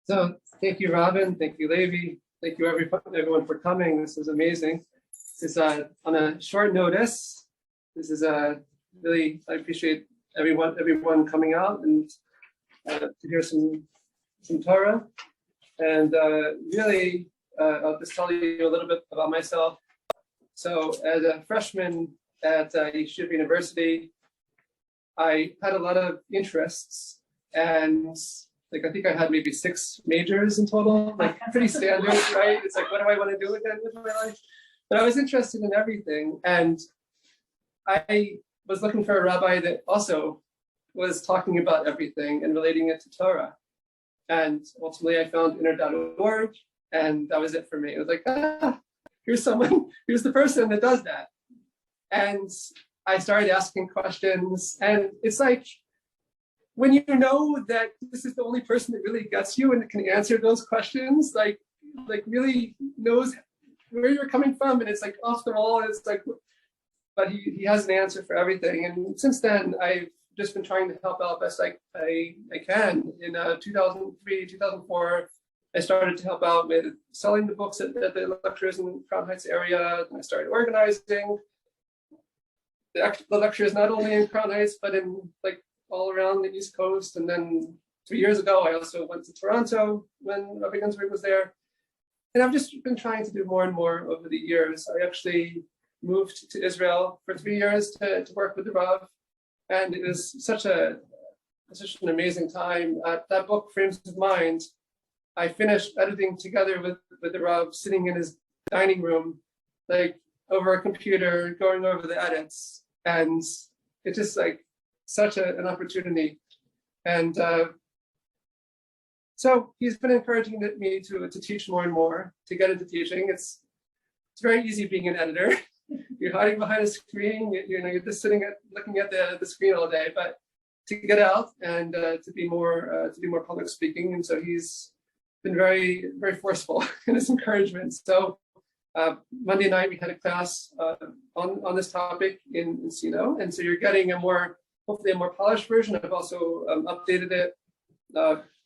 So thank you, Robin. Thank you, Levi. Thank you, everyone, for coming. This is amazing. This is on a short notice. This is really, I appreciate everyone coming out and to hear some Torah. And really, I'll just tell you a little bit about myself. So as a freshman at Yeshiva University, I had a lot of interests, and I think I had maybe 6 majors in total, like pretty standard, right? It's like, what do I want to do again with my life? But I was interested in everything, and I was looking for a rabbi that also was talking about everything and relating it to Torah. And ultimately I found inner.org, and that was it for me. It was like, here's the person that does that. And I started asking questions, and it's like, when you know that this is the only person that really gets you and can answer those questions, like really knows where you're coming from, and it's like off the wall, and it's like, but he has an answer for everything. And since then, I've just been trying to help out best I can. In 2003, 2004, I started to help out with selling the books at the lectures in the Crown Heights area, and I started organizing the lectures not only in Crown Heights, but in all around the East Coast. And then 3 years ago, I also went to Toronto when Rabbi Ginsburg was there. And I've just been trying to do more and more over the years. I actually moved to Israel for 3 years to work with the Rav. And it was such an amazing time. That book, Frames of Mind, I finished editing together with the Rav, sitting in his dining room, over a computer, going over the edits. And it's just such an opportunity. And so he's been encouraging me to teach more and more, to get into teaching. It's very easy being an editor. You're hiding behind a screen, you're just looking at the screen all day, but to get out and to be more public speaking. And so he's been very, very forceful in his encouragement. So Monday night we had a class on this topic in Sino. And so you're getting hopefully a more polished version. I've also updated it.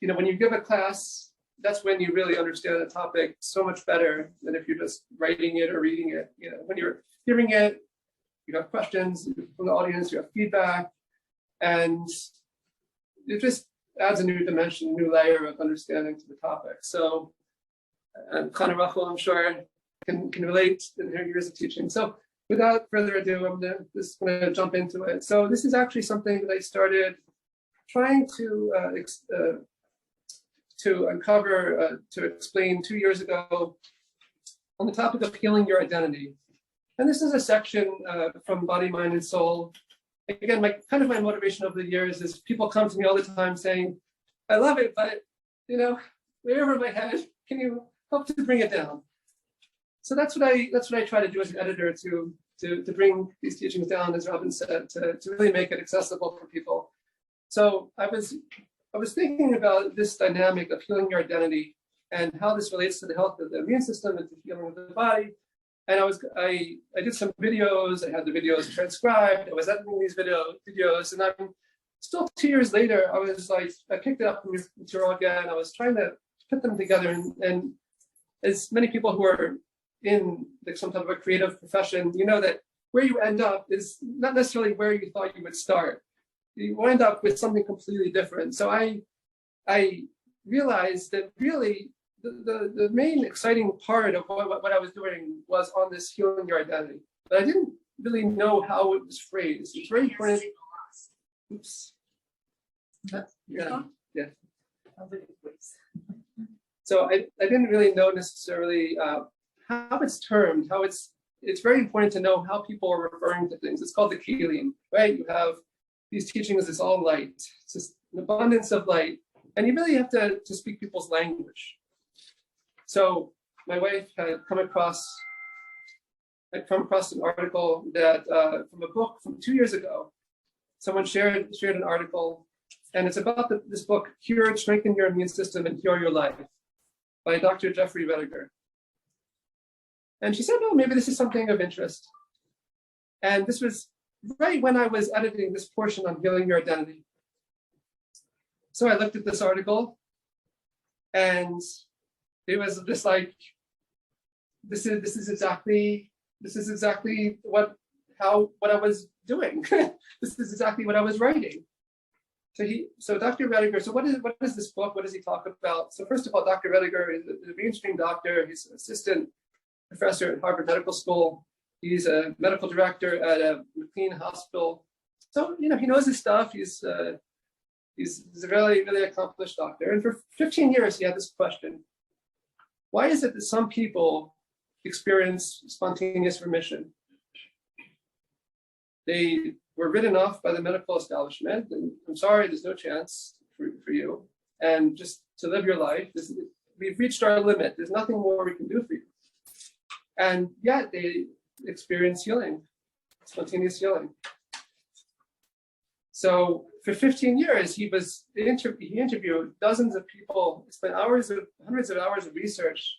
When you give a class, that's when you really understand the topic so much better than if you're just writing it or reading it. When you're hearing it, you have questions from the audience, you have feedback, and it just adds a new dimension, new layer of understanding to the topic. So, and Chana Rachel, I'm sure, can relate in her years of teaching. So without further ado, I'm just going to jump into it. So this is actually something that I started trying to uncover, to explain 2 years ago on the topic of healing your identity. And this is a section from Body, Mind, and Soul. Again, my motivation over the years is people come to me all the time saying, I love it, but way over my head, can you help to bring it down? So that's what I try to do as an editor, to bring these teachings down, as Robin said, to really make it accessible for people. So I was thinking about this dynamic of healing your identity and how this relates to the health of the immune system and to healing of the body. And I did some videos. I had the videos transcribed. I was editing these videos, and I'm still 2 years later. I picked it up from this material again. I was trying to put them together, and as many people who are in some type of a creative profession, that where you end up is not necessarily where you thought you would start. You wind up with something completely different. So I realized that really the main exciting part of what I was doing was on this healing your identity. But I didn't really know how it was phrased. It's very important. Oops. Yeah. So I didn't really know necessarily how it's termed, how it's very important to know how people are referring to things. It's called the kelim, right? You have these teachings, it's all light. It's just an abundance of light. And you really have to speak people's language. So my wife had come across an article that from a book from 2 years ago. Someone shared an article, and it's about this book, Cure, Strengthen Your Immune System and Cure Your Life, by Dr. Jeffrey Rediger. And she said, maybe this is something of interest. And this was right when I was editing this portion on healing your identity. So I looked at this article, and it was just like, this is exactly what I was doing. This is exactly what I was writing. So Dr. Rediger, so what is this book? What does he talk about? So first of all, Dr. Rediger is a mainstream doctor. He's an assistant professor at Harvard Medical School. He's a medical director at a McLean Hospital. So, he knows his stuff. He's a really, really accomplished doctor. And for 15 years, he had this question: why is it that some people experience spontaneous remission? They were written off by the medical establishment, and I'm sorry, there's no chance for you. And just to live your life, we've reached our limit. There's nothing more we can do for you. And yet they experience healing, spontaneous healing. So for 15 years, he interviewed dozens of people, spent hundreds of hours of research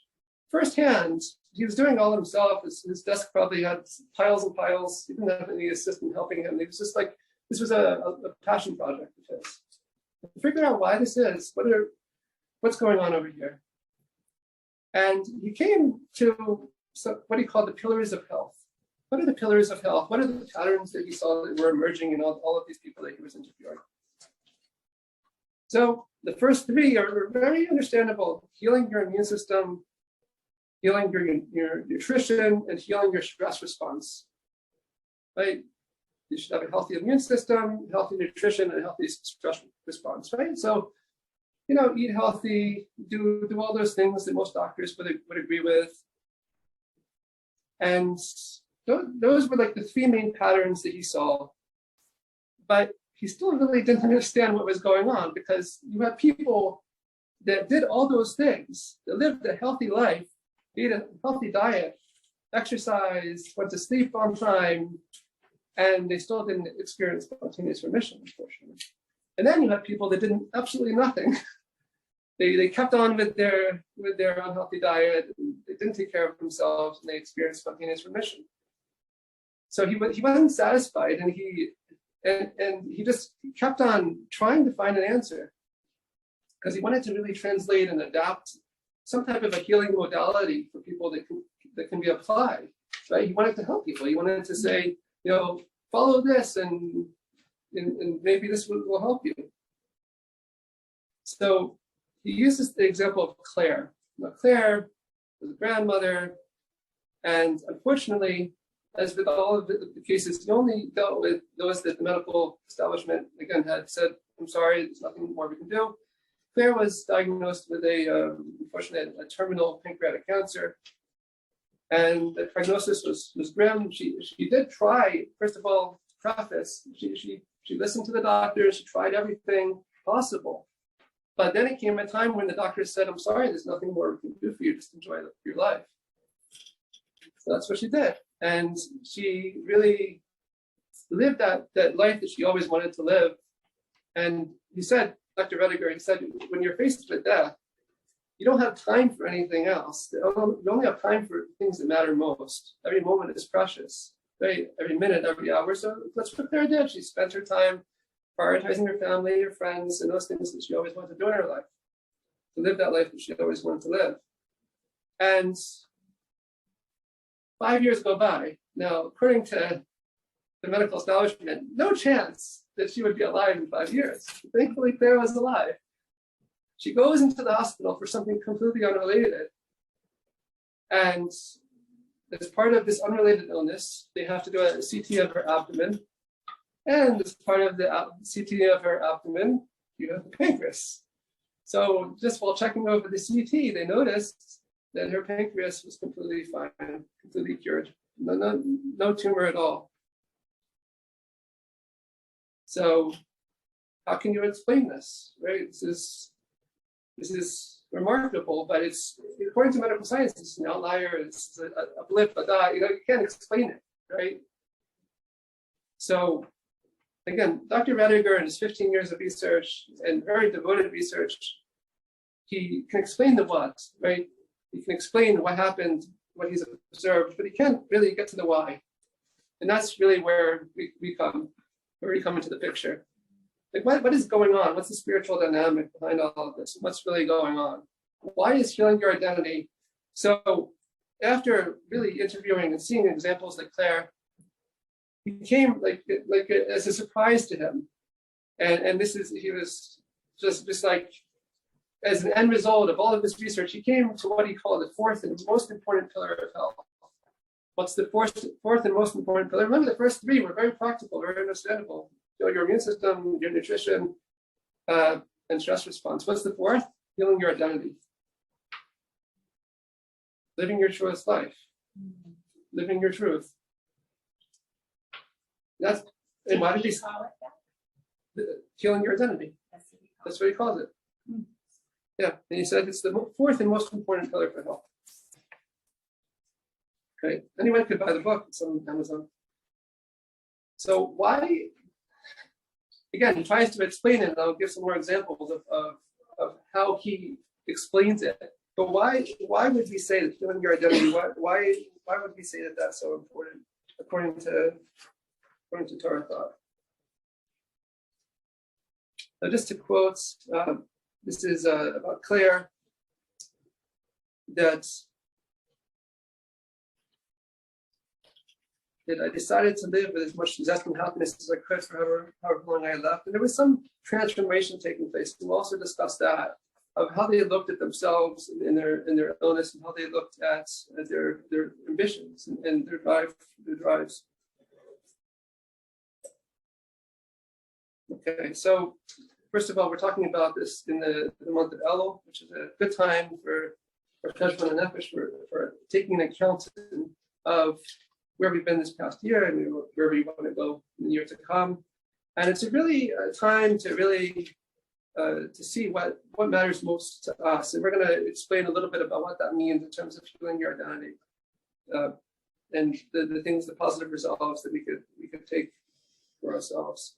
firsthand. He was doing all himself. His desk probably had piles and piles. He didn't have any assistant helping him. It was just like, this was a passion project of his. To figure out why this is, what's going on over here. And he came to what he called the pillars of health. What are the pillars of health? What are the patterns that he saw that were emerging in all of these people that he was interviewing? So the first three are very understandable: healing your immune system, healing your nutrition, and healing your stress response. Right? You should have a healthy immune system, healthy nutrition, and a healthy stress response. Right? So, eat healthy, do all those things that most doctors would agree with. And those were like the three main patterns that he saw. But he still really didn't understand what was going on, because you had people that did all those things, that lived a healthy life, ate a healthy diet, exercised, went to sleep on time, and they still didn't experience spontaneous remission, unfortunately. And then you had people that did absolutely nothing. They kept on with their unhealthy diet, and they didn't take care of themselves, and they experienced spontaneous remission. So he wasn't satisfied, and he just kept on trying to find an answer, because he wanted to really translate and adapt some type of a healing modality for people that can be applied. Right? He wanted to help people. He wanted to say, follow this, and maybe this will help you. So he uses the example of Claire. Now, Claire was a grandmother, and unfortunately, as with all of the cases, he only dealt with those that the medical establishment, again, had said, I'm sorry, there's nothing more we can do. Claire was diagnosed with unfortunately, a terminal pancreatic cancer. And the prognosis was grim. She did try, first of all, preface, she listened to the doctors, she tried everything possible. But then it came a time when the doctor said, I'm sorry, there's nothing more we can do for you, just enjoy your life. So that's what she did. And she really lived that life that she always wanted to live. And he said, Dr. Rediger, he said, when you're faced with death, you don't have time for anything else. You only have time for things that matter most. Every moment is precious, right? Every minute, every hour. So that's what Claire did. She spent her time prioritizing her family, her friends, and those things that she always wanted to do in her life, to live that life that she always wanted to live. And 5 years go by. Now, according to the medical establishment, no chance that she would be alive in 5 years. Thankfully, Claire was alive. She goes into the hospital for something completely unrelated. And as part of this unrelated illness, they have to do a CT of her abdomen. And as part of the CT of her abdomen, you have the pancreas. So just while checking over the CT, they noticed that her pancreas was completely fine, completely cured. No tumor at all. So how can you explain this, right? This is remarkable, but it's, according to medical science, it's an outlier, it's a blip, a dot, you can't explain it, right? So again, Dr. Rediger and his 15 years of research and very devoted research, he can explain the what, right? He can explain what happened, what he's observed, but he can't really get to the why. And that's really where we come into the picture. Like what is going on? What's the spiritual dynamic behind all of this? What's really going on? Why is healing your identity? So after really interviewing and seeing examples like Claire, it came like as a surprise to him. And he was just like, as an end result of all of this research, he came to what he called the fourth and most important pillar of health. What's the fourth and most important pillar? Remember, the first three were very practical, very understandable. Your immune system, your nutrition, and stress response. What's the fourth? Healing your identity. Living your truest life. Living your truth. That's, and why did he call it that? Healing your identity. That's what he calls it. Yeah, and he said it's the fourth and most important pillar for health. Okay, anyone could buy the book. It's on Amazon. So why? Again, he tries to explain it, and I'll give some more examples of how he explains it. But why would we say that healing your identity? Why would we say that that's so important according to Torah thought? Now, just to quote, this is about Claire, that I decided to live with as much zest and happiness as I could for however long I had left. And there was some transformation taking place. We also discussed that, of how they looked at themselves in their illness, and how they looked at their ambitions and their drives. Okay, so first of all, we're talking about this in the month of Elul, which is a good time for Cheshvan and Nefesh, for taking an account of where we've been this past year and where we want to go in the year to come. And it's really a time to really to see what matters most to us. And we're going to explain a little bit about what that means in terms of healing your identity, and the things, the positive resolves that we could take for ourselves.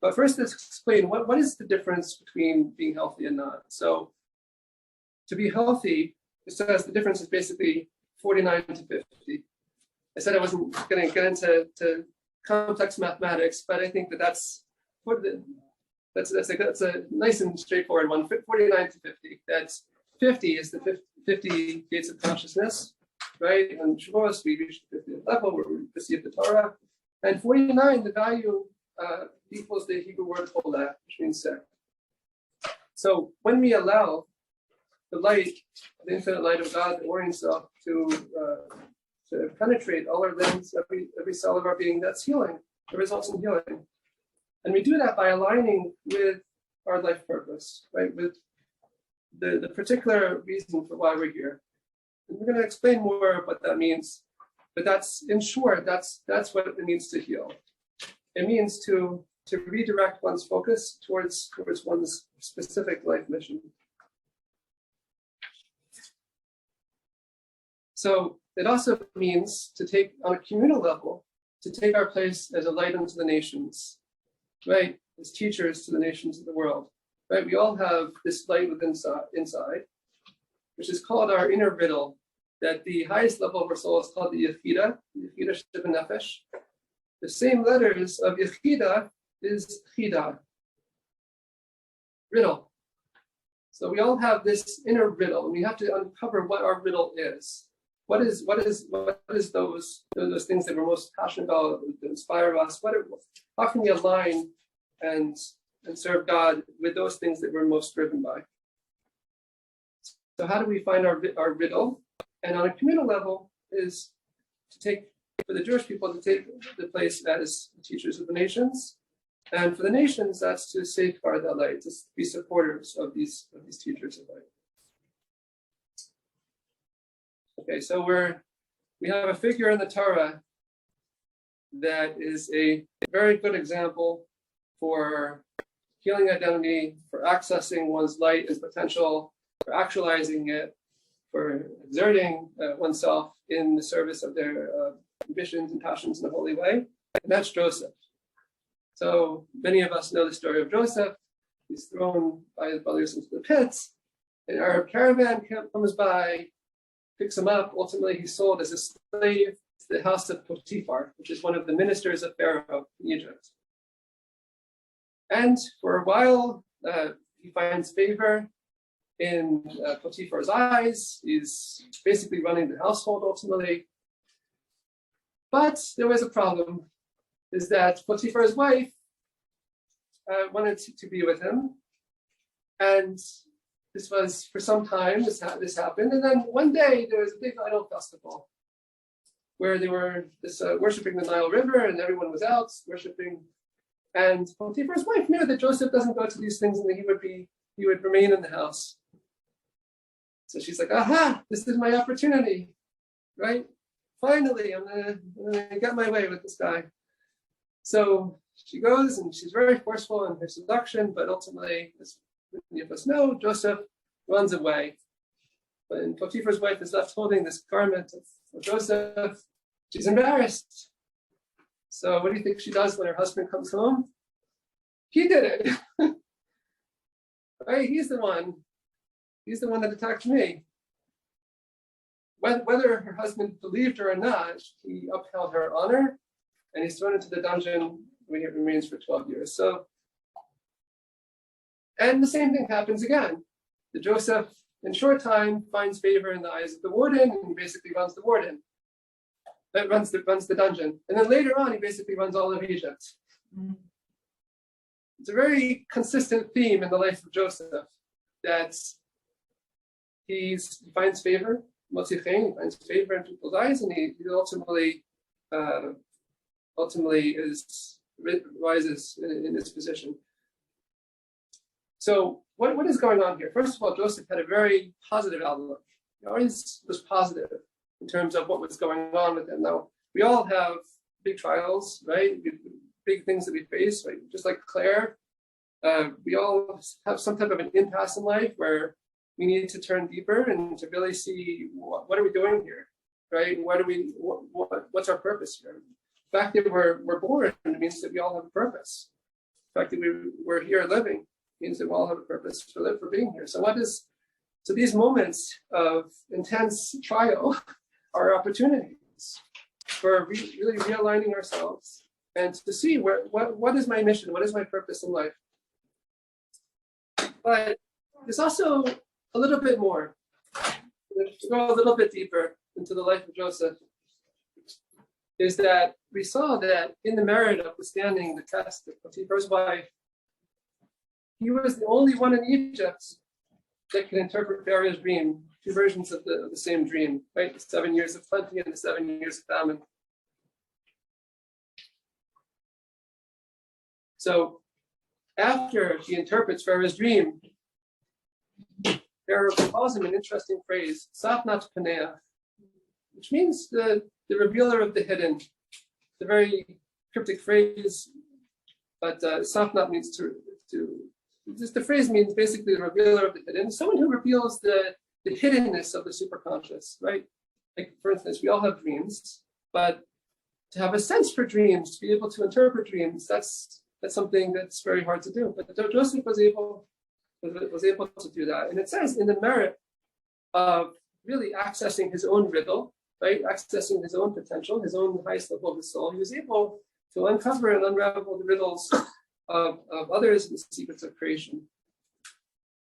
But first, let's explain what is the difference between being healthy and not. So to be healthy, it says the difference is basically 49 to 50. I said I wasn't going to get into complex mathematics, but I think that's a nice and straightforward one. 49 to 50. That's 50 is the 50 gates of consciousness, right? And Shavuos, we reach the 50th level where we receive the Torah. And 49, the value equals the Hebrew word cholah, which means sick. So when we allow the light, the infinite light of God, the Orient self, to penetrate all our limbs, every cell of our being, that's healing. It results in healing. And we do that by aligning with our life purpose, right? With the particular reason for why we're here. And we're going to explain more what that means. But that's, in short, that's what it means to heal. It means to redirect one's focus towards one's specific life mission. So it also means to take, on a communal level, to take our place as a light unto the nations, right? As teachers to the nations of the world, right? We all have this light within inside, which is called our inner riddle, that the highest level of our soul is called the Yechida Sheva Nefesh. The same letters of Yechida is Chida, riddle. So we all have this inner riddle, and we have to uncover what our riddle is. What is those things that we're most passionate about, that inspire us? How can we align and serve God with those things that we're most driven by? So how do we find our riddle? And on a communal level is to take, for the Jewish people, to take the place as teachers of the nations. And for the nations, that's to safeguard that light, to be supporters of these teachers of light. Okay, so we have a figure in the Torah that is a very good example for healing identity, for accessing one's light and potential, for actualizing it, for exerting oneself in the service of their ambitions and passions in a holy way, and that's Joseph. So many of us know the story of Joseph. He's thrown by his brothers into the pits. An Arab caravan comes by, picks him up. Ultimately, he's sold as a slave to the house of Potiphar, which is one of the ministers of Pharaoh in Egypt. And for a while, he finds favor in Potiphar's eyes. He's basically running the household ultimately. But there was a problem, is that Potiphar's wife wanted to be with him. And this was for some time, this happened. And then one day there was a big idol festival where they were worshiping the Nile River, and everyone was out worshiping. And Potiphar's wife knew that Joseph doesn't go to these things and that he would remain in the house. So she's like, aha, this is my opportunity, right? Finally, I'm gonna get my way with this guy. So she goes and she's very forceful in her seduction, but ultimately, as many of us know, Joseph runs away. When Potiphar's wife is left holding this garment of Joseph, she's embarrassed. So what do you think she does when her husband comes home? He did it. Right? He's the one that attacked me. Whether her husband believed her or not, he upheld her honor, and he's thrown into the dungeon where he remains for 12 years. So, and the same thing happens again. The Joseph, in short time, finds favor in the eyes of the warden, and he basically runs the warden. That runs the dungeon. And then later on, he basically runs all of Egypt. It's a very consistent theme in the life of Joseph, that he finds favor, he finds favor in people's eyes, and he ultimately rises in his position. So what is going on here? First of all, Joseph had a very positive outlook. He always was positive in terms of what was going on with him. Now, we all have big trials, right? Big things that we face, right? Just like Claire, we all have some type of an impasse in life where we need to turn deeper and to really see what are we doing here, right? What's our purpose here? The fact that we're born means that we all have a purpose. The fact that we're here living means that we all have a purpose for being here. So these moments of intense trial are opportunities for really realigning ourselves and to see what is my mission, what is my purpose in life. But there's also a little bit more. To go a little bit deeper into the life of Joseph, is that we saw that in the merit of withstanding the test of Potiphar's wife, he was the only one in Egypt that could interpret Pharaoh's dream, two versions of the same dream, right? The 7 years of plenty and the 7 years of famine. So after he interprets Pharaoh's dream, Pharaoh calls him an interesting phrase, Sapnat Paneah, which means the revealer of the hidden. It's a very cryptic phrase, but Sapnat means to just the phrase means basically the revealer of the hidden, someone who reveals the hiddenness of the superconscious, right? Like, for instance, we all have dreams, but to have a sense for dreams, to be able to interpret dreams, that's something that's very hard to do. But Joseph was able to do that. And it says in the merit of really accessing his own riddle, right? Accessing his own potential, his own highest level of the soul, he was able to uncover and unravel the riddles of others and the secrets of creation.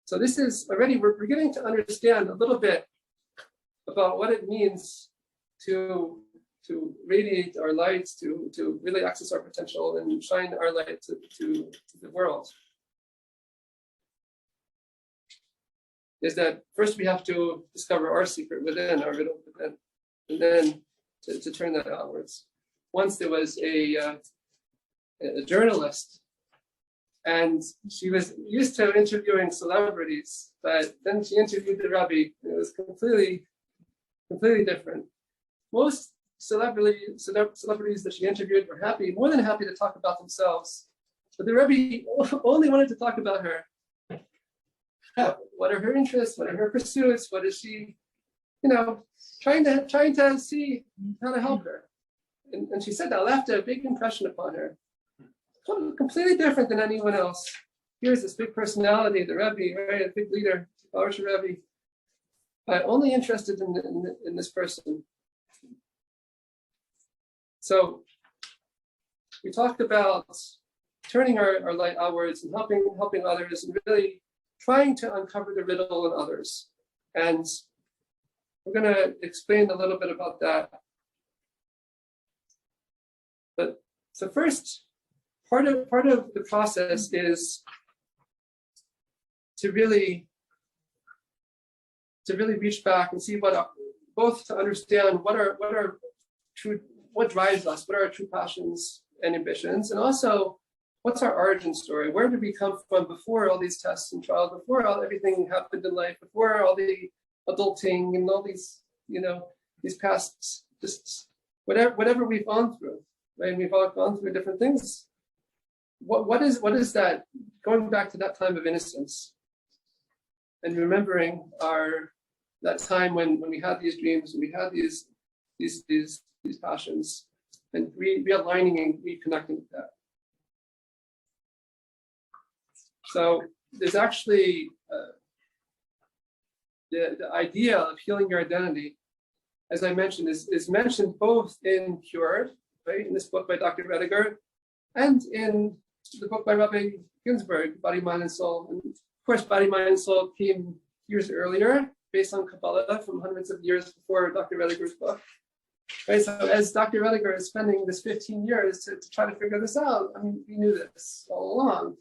So this is already, we're getting to understand a little bit about what it means to radiate our lights, to really access our potential and shine our light to the world. Is that first we have to discover our secret within, our riddle within, and then to turn that outwards. Once there was a journalist, and she was used to interviewing celebrities, but then she interviewed the Rebbe, and it was completely different. Most celebrities that she interviewed were more than happy to talk about themselves, but the Rebbe only wanted to talk about her. What are her interests? What are her pursuits? What is she, trying to see how to help her? And she said that left a big impression upon her. Completely different than anyone else. Here's this big personality, the Rebbe, right? A big leader, Baruch Rebbe, but only interested in this person. So we talked about turning our light outwards and helping others, and really trying to uncover the riddle in others. And we're going to explain a little bit about that. But so first, part of the process is to really reach back and see both to understand what drives us, what are our true passions and ambitions, and also what's our origin story? Where did we come from before all these tests and trials, before everything happened in life, before all the adulting and all these, these past, just whatever we've gone through, right? We've all gone through different things. What is that? Going back to that time of innocence and remembering that time when we had these dreams and we had these passions, and realigning and reconnecting with that. So there's actually the idea of healing your identity, as I mentioned, is mentioned both in Cured, right, in this book by Dr. Rediger, and in the book by Rabbi Ginsburg, Body, Mind, and Soul. And of course, Body, Mind, and Soul came years earlier, based on Kabbalah from hundreds of years before Dr. Rediger's book. Right, so as Dr. Rediger is spending this 15 years to try to figure this out, I mean, we knew this all along.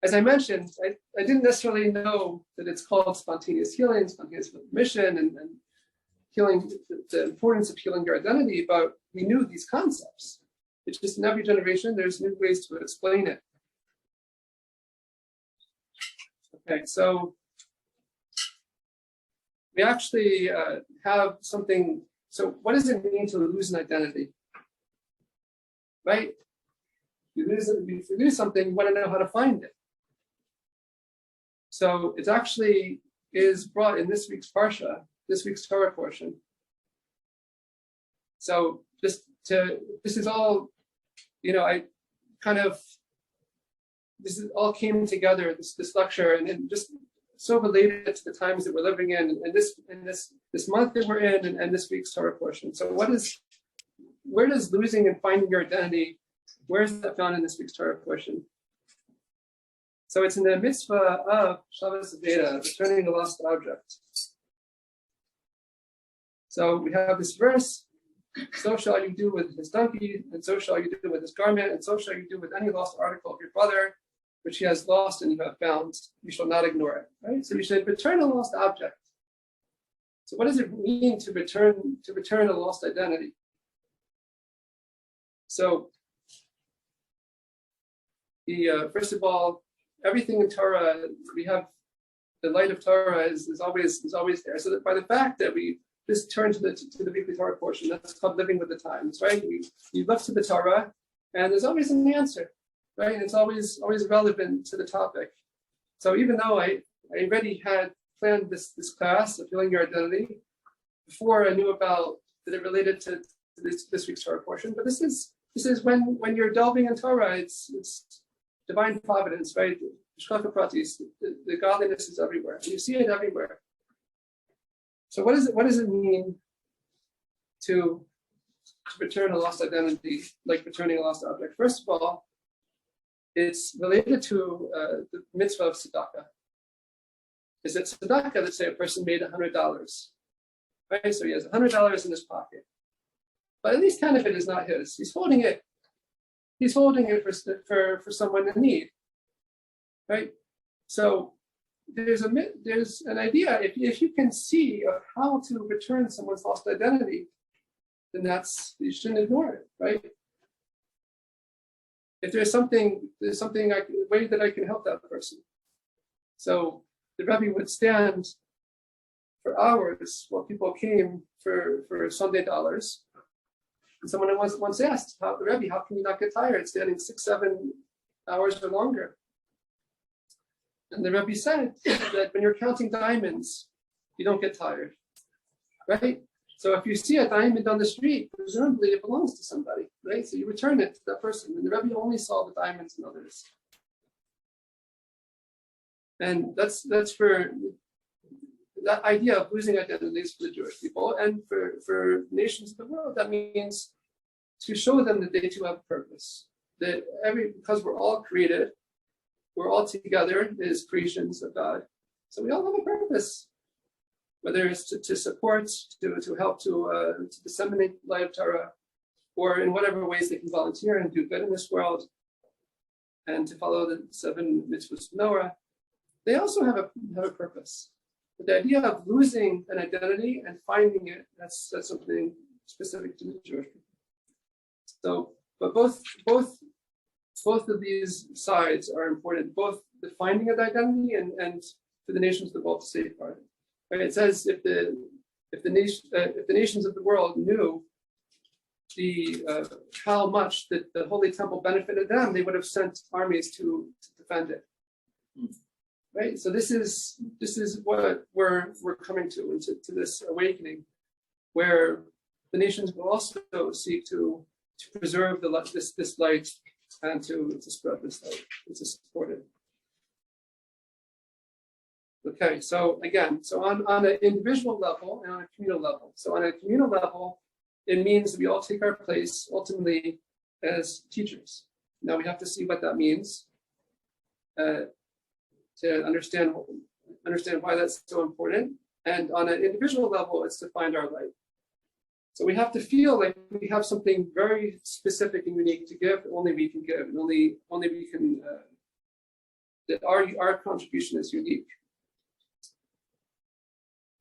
As I mentioned, I didn't necessarily know that it's called spontaneous healing, spontaneous remission, and healing, the importance of healing your identity, but we knew these concepts. It's just in every generation, there's new ways to explain it. Okay, so we actually have something. So what does it mean to lose an identity? Right? If you lose something, you want to know how to find it. So it actually is brought in this week's Parsha, this week's Torah portion. So this is all, this all came together, this lecture, and just so related to the times that we're living in, and this month that we're in, and this week's Torah portion. So where does losing and finding your identity, where is that found in this week's Torah portion? So it's in the mitzvah of Shabbos Aveda, returning a lost object. So we have this verse, so shall you do with his donkey, and so shall you do with his garment, and so shall you do with any lost article of your brother, which he has lost and you have found. You shall not ignore it. Right? So you should return a lost object. So what does it mean to return a lost identity? So first of all, everything in Torah, we have the light of Torah is always there. So that by the fact that we just turn to the weekly Torah portion, that's called living with the times, right? You look to the Torah, and there's always an answer, right? And it's always relevant to the topic. So even though I already had planned this class of healing your identity before I knew about that it related to this week's Torah portion, but this is when you're delving in Torah, it's divine providence, right? The godliness is everywhere. You see it everywhere. So what does it mean to return a lost identity, like returning a lost object? First of all, it's related to the mitzvah of tzedakah. Is it tzedakah? Let's say a person made $100, right? So he has $100 in his pocket, but at least 10 of it is not his. He's holding it. He's holding it for someone in need, right? So there's an idea. If you can see of how to return someone's lost identity, then you shouldn't ignore it, right? If there's something a way that I can help that person. So the Rebbe would stand for hours while people came for Sunday dollars. And someone once asked, the Rebbe, how can you not get tired standing 6-7 hours or longer? And the Rebbe said that when you're counting diamonds, you don't get tired, right? So if you see a diamond on the street, presumably it belongs to somebody, right? So you return it to that person. And the Rebbe only saw the diamonds in others. And that's for that idea of losing identities for the Jewish people, and for nations of the world. That means to show them that they too have a purpose. That because we're all created, we're all together as creations of God. So we all have a purpose, whether it's to support, to help, to disseminate the light of Torah, or in whatever ways they can volunteer and do good in this world, and to follow the 7 mitzvahs of Noah. They also have a purpose. But the idea of losing an identity and finding it, that's something specific to the Jewish people. So, but both of these sides are important, both the finding of the identity and for the nations of the world to safeguard it. Right? It says if the nations of the world knew how much that the Holy Temple benefited them, they would have sent armies to defend it. Right. So this is what we're coming to this awakening, where the nations will also seek to preserve this light and to spread this light and to support it. Okay, so again, on an individual level and on a communal level. So on a communal level, it means we all take our place ultimately as teachers. Now we have to see what that means to understand why that's so important. And on an individual level, it's to find our light. So we have to feel like we have something very specific and unique to give, only we can give, and only we can, that our contribution is unique.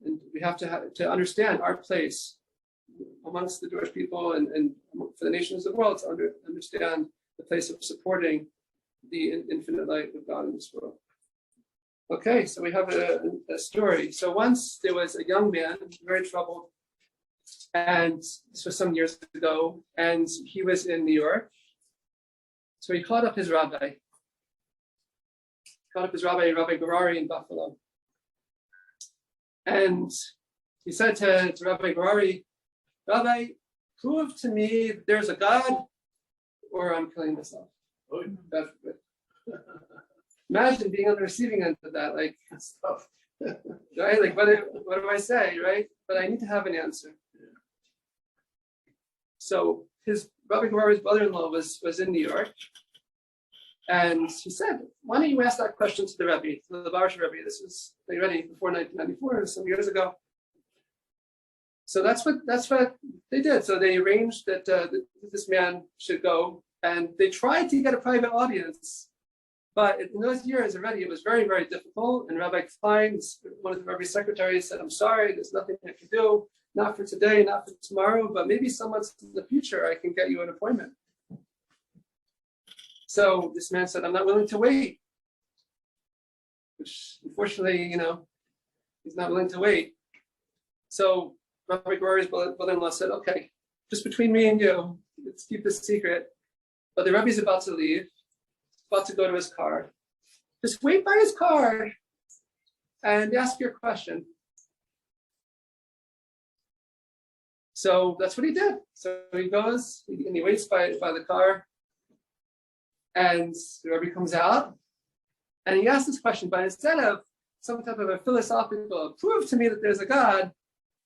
And we have to understand our place amongst the Jewish people and for the nations of the world, to understand the place of supporting the infinite light of God in this world. Okay, so we have a story. So once there was a young man, very troubled, and this was some years ago, and he was in New York. So he called up his rabbi. Rabbi Garari in Buffalo. And he said to Rabbi Garari, Rabbi, prove to me that there's a God, or I'm killing myself. Oh, God forbid. Imagine being on the receiving end of that, like stuff. Right? Like, what do I say, right? But I need to have an answer. Yeah. So Rabbi Garari's brother-in-law was in New York, and he said, why don't you ask that question to the Rebbe, to the Baruch Rebbe? This was already before 1994, some years ago. So that's what they did. So they arranged that this man should go, and they tried to get a private audience. But in those years already, it was very, very difficult. And Rabbi Klein, one of the Rebbe's secretaries, said, I'm sorry, there's nothing I can do, not for today, not for tomorrow, but maybe someone's in the future, I can get you an appointment. So this man said, I'm not willing to wait. Which, unfortunately, he's not willing to wait. So Rabbi Garari's brother-in-law said, okay, just between me and you, let's keep this secret. But the Rebbe's about to leave, about to go to his car. Just wait by his car and ask your question. So that's what he did. So he goes and he waits by the car, and the Rebbe comes out and he asks this question, but instead of some type of a philosophical, prove to me that there's a God,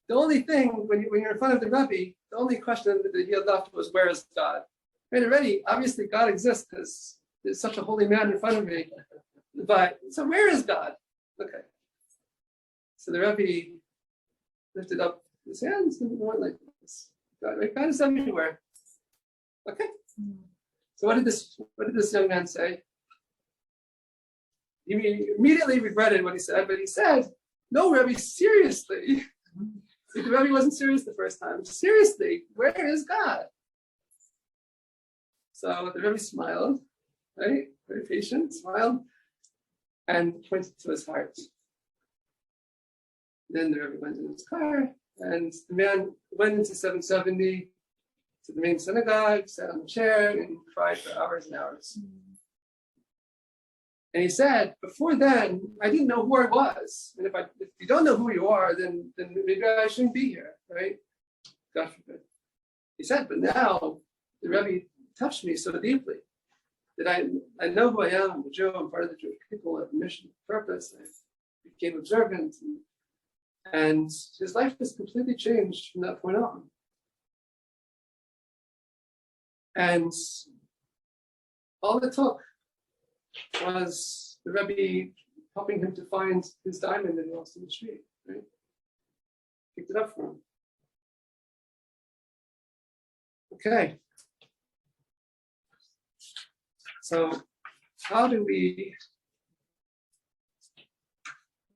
the only thing when you're in front of the Rebbe, the only question that he had left was, where is God? Right, already, obviously God exists because there's such a holy man in front of me. But so where is God? Okay. So the Rebbe lifted up his hands and went like this. God is everywhere. Okay. So what did this young man say? He immediately regretted what he said, but he said, no, Rebbe, seriously. The Rebbe wasn't serious the first time. Seriously, where is God? So the Rebbe smiled, right? Very patient, smiled, and pointed to his heart. Then the Rebbe went in his car, and the man went into 770 to the main synagogue, sat on the chair, and cried for hours and hours. And he said, before then, I didn't know who I was. And if you don't know who you are, then maybe I shouldn't be here, right? God forbid. He said, but now the Rebbe touched me so deeply that I know who I am. I'm a Jew. I'm part of the Jewish people. I have a mission, purpose. I became observant. And his life has completely changed from that point on. And all it took was the Rebbe helping him to find his diamond that he lost in the street, right? Picked it up for him. Okay. So how do we,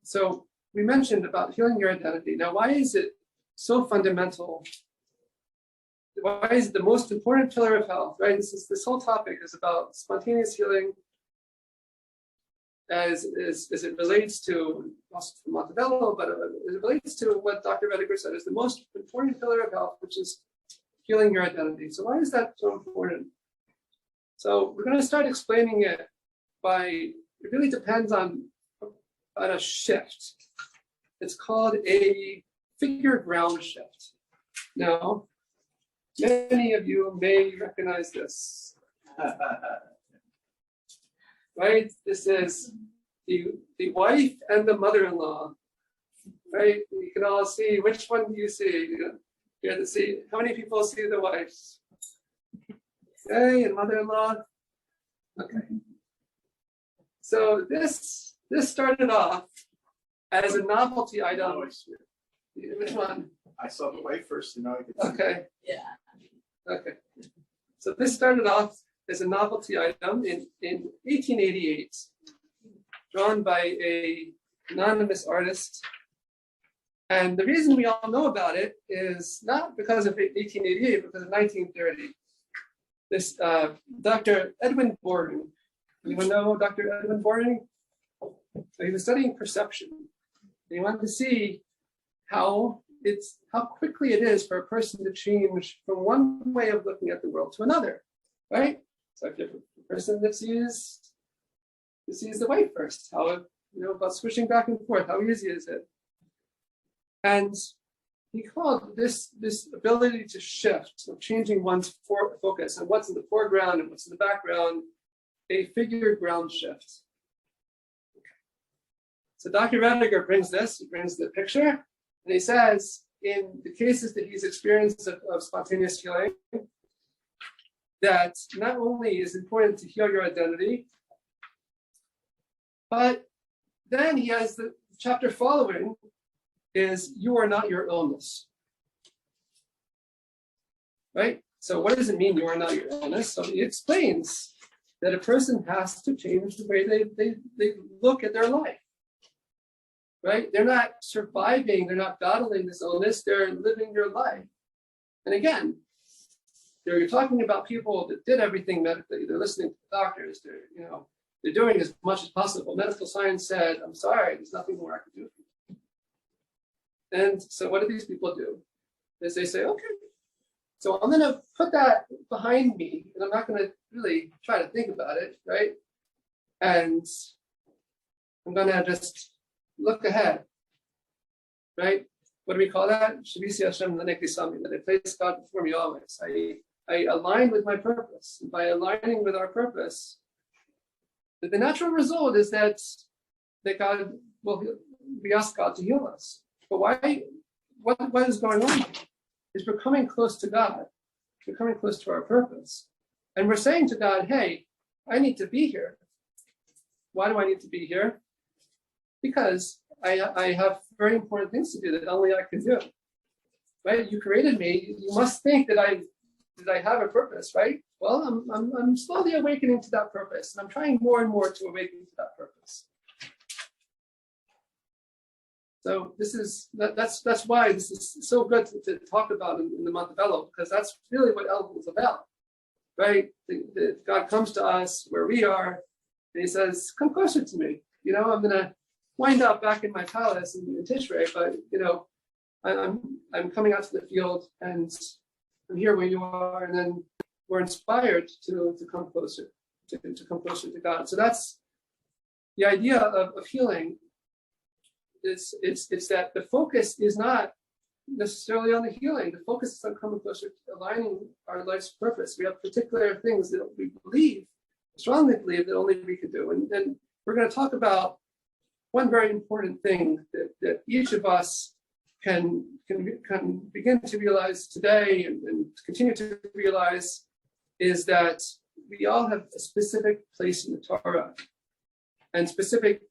so we mentioned about healing your identity. Now, why is it so fundamental? Why is it the most important pillar of health, right? This whole topic is about spontaneous healing as it relates to, also from Montevello, but as it relates to what Dr. Rediger said is the most important pillar of health, which is healing your identity. So why is that so important? So we're going to start explaining it by, it really depends on a shift. It's called a figure ground shift. Now, many of you may recognize this. Right? This is the wife and the mother-in-law. Right? You can all see, which one do you see? You have to see, how many people see the wife? Okay, and mother-in-law. Okay. So this started off as a novelty item. Which one? I saw the wife first, and now I can see. Okay. Yeah. Okay. So this started off as a novelty item in 1888, drawn by an anonymous artist. And the reason we all know about it is not because of 1888, but because of 1930. This Dr. Edwin Boring. Anyone know Dr. Edwin Boring? So he was studying perception. And he wanted to see how quickly it is for a person to change from one way of looking at the world to another, right? So if you have a person that sees the white first, how, about switching back and forth, how easy is it? And he called this ability to shift, so changing one's focus on what's in the foreground and what's in the background, a figure ground shift. Okay. So Dr. Rediger brings the picture, and he says, in the cases that he's experienced of spontaneous healing, that not only is it important to heal your identity, but then he has the chapter following is you are not your illness. Right? So what does it mean you are not your illness? So he explains that a person has to change the way they look at their life. Right? They're not surviving, they're not battling this illness, they're living their life. And again, you're talking about people that did everything medically, they're listening to the doctors, they're doing as much as possible. Medical science said, I'm sorry, there's nothing more I can do for you. And so what do these people do? Is they say, okay, so I'm going to put that behind me, and I'm not going to really try to think about it, right? And I'm going to just look ahead, right? What do we call that? Shavisi Hashem Laneki Sami, that I place God before me always. I align with my purpose. And by aligning with our purpose, the natural result is that God will, we ask God to heal us. But why? What is going on? Is we're coming close to God. We're coming close to our purpose. And we're saying to God, hey, I need to be here. Why do I need to be here? Because I have very important things to do that only I can do. Right? You created me. You must think that I have a purpose, right? Well, I'm slowly awakening to that purpose, and I'm trying more and more to awaken to that purpose. So that's why this is so good to talk about in the month of Elul, because that's really what Elul is about, right? God comes to us where we are, and He says, "Come closer to me." I'm going to wind up back in my palace in Tishrei, but I'm coming out to the field, and I'm here where you are, and then we're inspired to come closer, to come closer to God. So that's the idea of healing. It's that the focus is not necessarily on the healing. The focus is on coming closer to aligning our life's purpose. We have particular things that we strongly believe that only we can do. And we're going to talk about one very important thing that each of us can begin to realize today and continue to realize is that we all have a specific place in the Torah and specific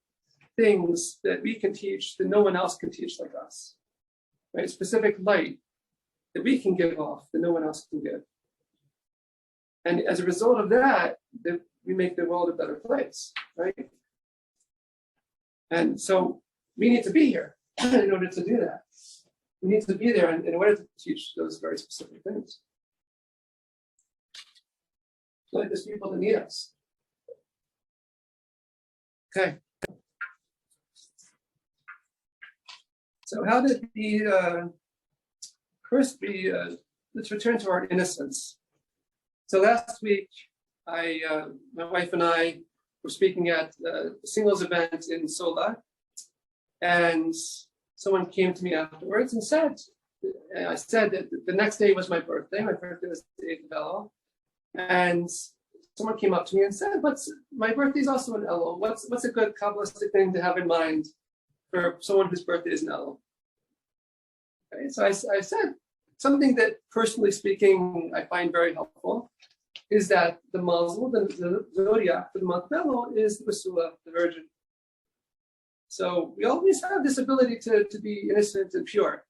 things that we can teach that no one else can teach like us, right? Specific light that we can give off that no one else can give. And as a result of that, we make the world a better place, right? And so we need to be here in order to do that. We need to be there in order to teach those very specific things. Like there's people that need us. Okay. So how did we let's return to our innocence. So last week, my wife and I were speaking at a singles event in Sola, and someone came to me afterwards and I said that the next day was my birthday. My birthday was the 8th of Elul. And someone came up to me and said, my birthday is also in Elul. What's a good Kabbalistic thing to have in mind for someone whose birthday is in Elul? Okay, so I said, something that personally speaking, I find very helpful is that the Mazal, the zodiac for the month of Elul is the Basula, the Virgin. So we always have this ability to be innocent and pure.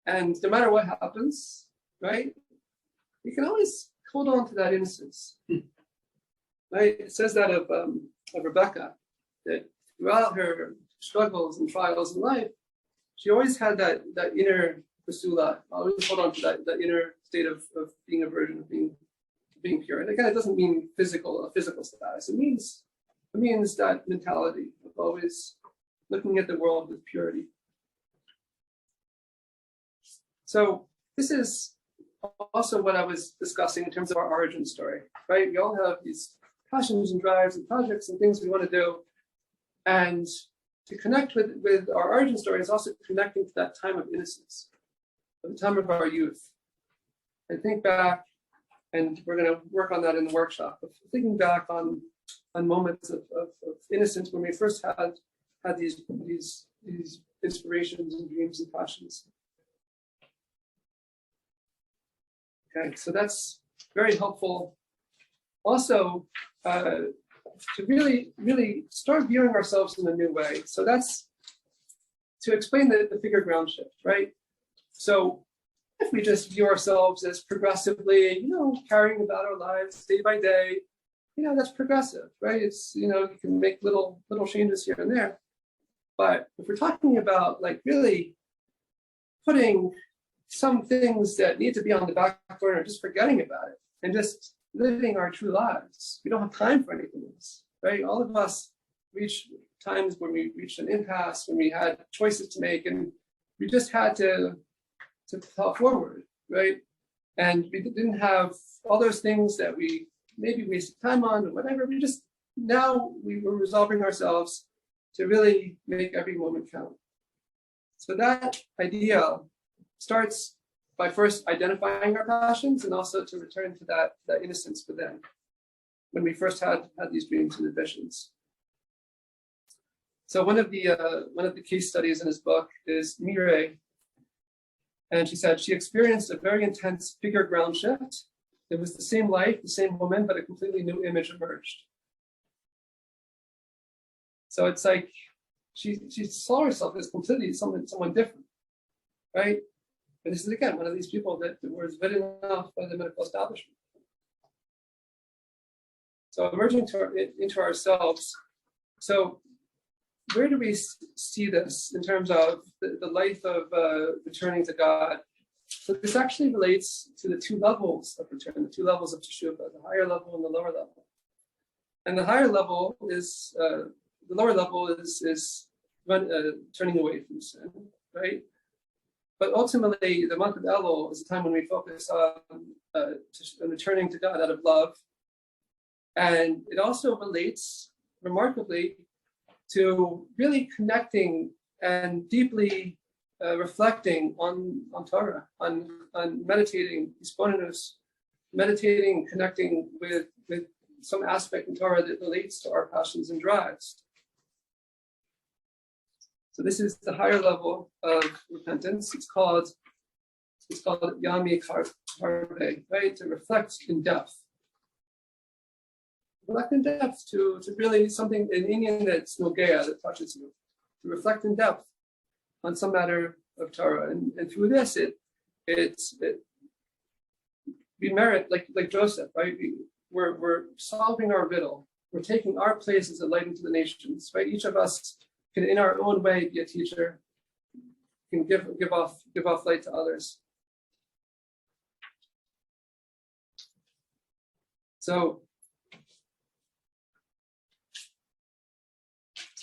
And no matter what happens, right, we can always hold on to that innocence. Right? It says that of Rebecca, that throughout her struggles and trials in life, she always had that inner Basula, always hold on to that inner state of being a virgin, of being pure. And again, it doesn't mean a physical status. It means that mentality of always looking at the world with purity. So this is also what I was discussing in terms of our origin story, right? We all have these passions and drives and projects and things we want to do. And to connect with our origin story is also connecting to that time of innocence, the time of our youth. And think back, and we're going to work on that in the workshop, of thinking back on moments of innocence when we first had these inspirations and dreams and passions. Okay, so that's very helpful. Also, to really, really start viewing ourselves in a new way. So that's to explain the figure ground shift, right? So if we just view ourselves as progressively, carrying about our lives day by day, that's progressive, right? It's, you can make little changes here and there. But if we're talking about like really putting some things that need to be on the back burner, just forgetting about it and just living our true lives, we don't have time for anything else, right? All of us reach times when we reached an impasse, when we had choices to make, and we just had to propel forward, right? And we didn't have all those things that we maybe wasted time on or whatever. We were resolving ourselves to really make every moment count. So that idea starts by first identifying our passions and also to return to that innocence within when we first had these dreams and visions. So one of the case studies in his book is Mireille. And she said she experienced a very intense figure ground shift. It was the same life, the same woman, but a completely new image emerged. So it's like she saw herself as completely someone different, right? And this is again one of these people that was written off by the medical establishment. So emerging into ourselves. So where do we see this in terms of the life of returning to God? So this actually relates to the two levels of return, the two levels of teshuvah, the higher level and the lower level. And the higher level is, the lower level is turning away from sin, right? But ultimately, the month of Elul is a time when we focus on returning to God out of love. And it also relates remarkably to really connecting and deeply reflecting on Torah, on meditating, meditating, connecting with some aspect in Torah that relates to our passions and drives. So this is the higher level of repentance. It's called it's called Yami Karve, right? To reflect in depth. Reflect in depth to really something in Indian that's Nogaya that touches you. To reflect in depth on some matter of Torah. And through this, we merit, like Joseph, right? We're solving our riddle. We're taking our place as a light into the nations, right? Each of us can, in our own way, be a teacher, can give off light to others. So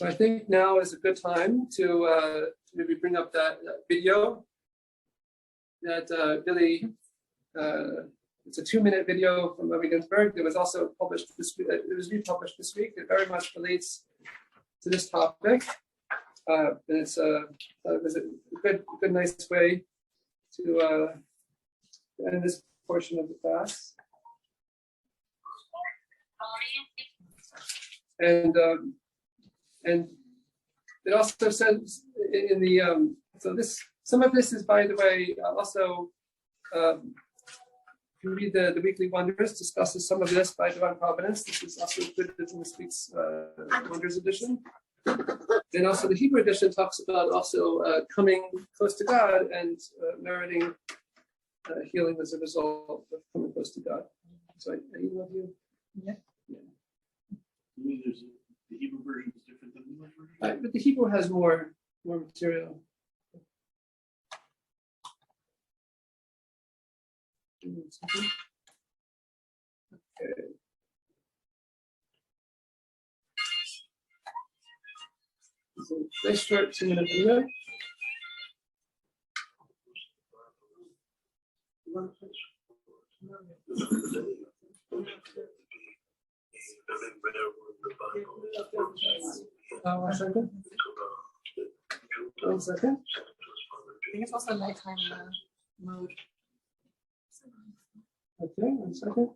I think now is a good time to maybe bring up that video that really, it's a 2-minute video from Rabbi Ginsburg that was also published this week. It was republished this week. It very much relates to this topic. And it's a good, nice way to end this portion of the class. And it also says in the some of this is, by the way, also if you read the Weekly Wonders, discusses some of this by Divine Providence. This is also included in this week's Wonders edition. And also the Hebrew edition talks about also coming close to God and meriting healing as a result of coming close to God. So I emailed you. Yeah. You mean the Hebrew version is different than the English version? But the Hebrew has more material. Okay. So nice short 2-minute video. One second. 1 second. I think it's also nighttime mode. Okay, 1 second.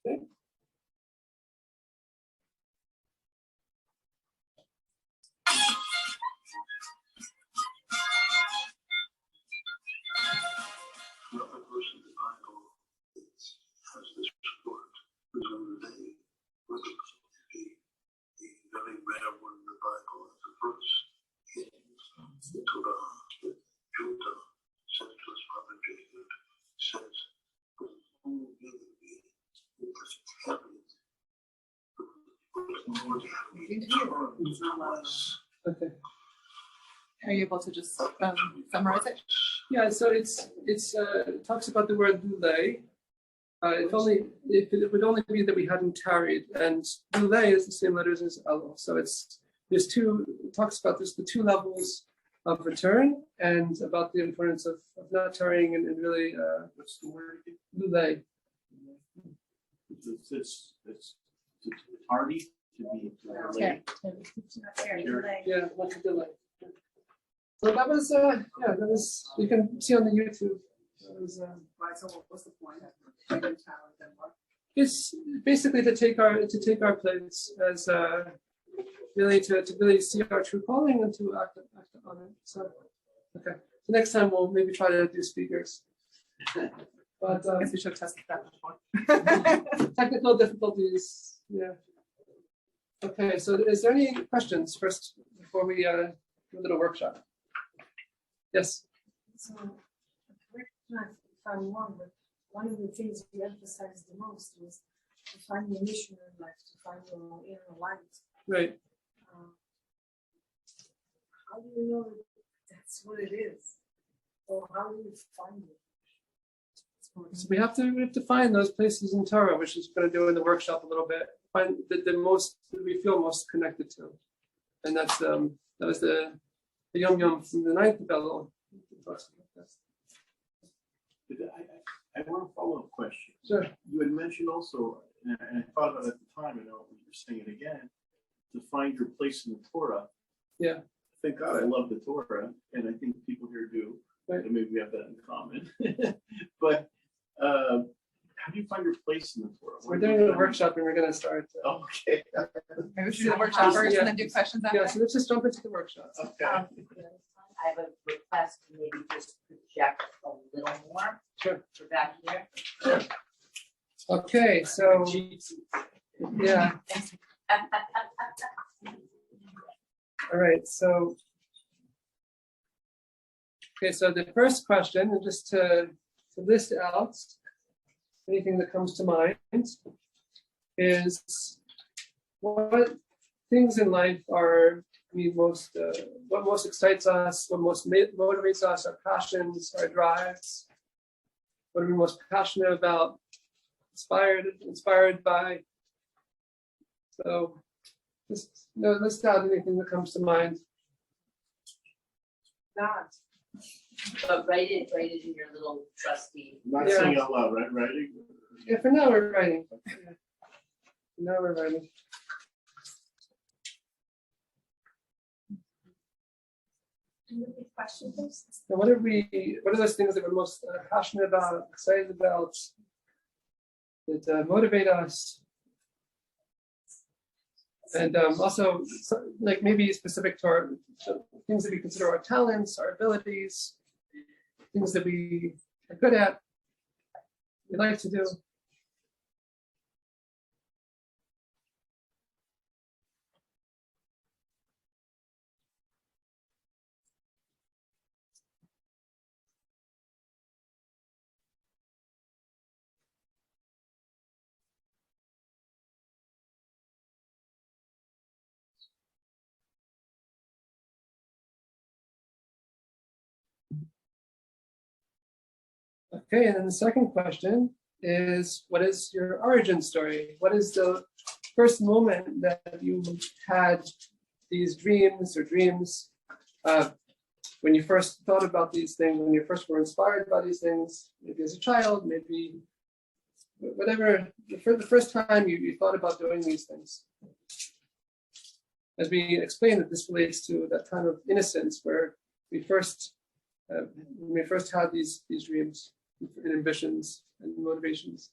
Okay. Another verse of the Bible has this word, which on the day was the very rare one in the Bible is the verse in the Torah that Judah sent to his father Jacob says, "Who will be with the heaven? The Lord was." Okay. Are you able to just summarize it? Yeah, so it talks about the word lulei. If it would only be that we hadn't tarried, and lulei is the same letters as Elul. So it talks about the 2 levels of return and about the importance of not tarrying and really what's the word? Lulei. It's tardy to be late. Yeah, not to delay. So that was you can see on the YouTube. That was, So what's the point? it's basically to take our place as really to really see our true calling and to act on it. So okay. So next time we'll maybe try to do speakers. But I guess we should have tested that before. technical difficulties. Yeah. Okay. So is there any questions first before we do a little workshop? Yes. So, correct me if I'm wrong, but one of the things you emphasize the most is to find your mission in life, to find your inner light. Right. How do you know that that's what it is? Or how do you find it? So we have to find those places in Torah, which is going to do in the workshop a little bit. Find the most that we feel most connected to, and that was the Yom Yom from the 9th of Elul. I want a follow-up question. Sure. You had mentioned also, and I thought about it at the time, I know you're saying it again, to find your place in the Torah. Yeah. Thank God I love the Torah, and I think people here do. Right. And maybe we have that in common. But how do you find your place in the Torah? We're doing a workshop and we're going to start. Okay. Maybe we should do the workshop first and then do questions after. Yeah, so let's just jump into the workshop. Okay. I have a request to maybe just project a little more Sure. for back here. Okay, so, yeah, all right, so. Okay, so the first question, and just to list out anything that comes to mind, is what things in life are what most excites us, what most motivates us, our passions, our drives, what are we most passionate about, inspired by. So just list out anything that comes to mind. Not. But write it in your little trusty. Not Yeah. saying out loud, right? Writing? Yeah, for now we're writing. Yeah. For now we're writing. Any questions? So what are those things that we're most passionate about, excited about, that motivate us? And also, like maybe specific to our things that we consider our talents, our abilities, things that we are good at, we like to do. Okay, and then the second question is, what is your origin story? What is the first moment that you had these dreams when you first thought about these things, when you first were inspired by these things, maybe as a child, maybe whatever, the first time you thought about doing these things. As we explained, that this relates to that time of innocence where we first had these dreams and ambitions and motivations.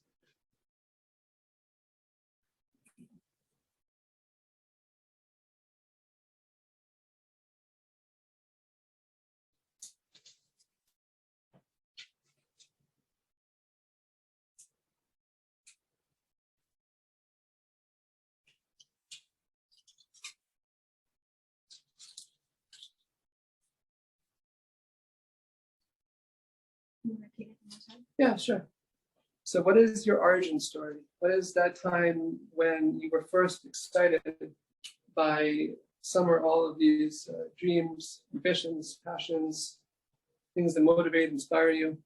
Can you repeat it one more time? Yeah, sure. So what is your origin story? What is that time when you were first excited by some or all of these dreams, ambitions, passions, things that motivate, inspire you?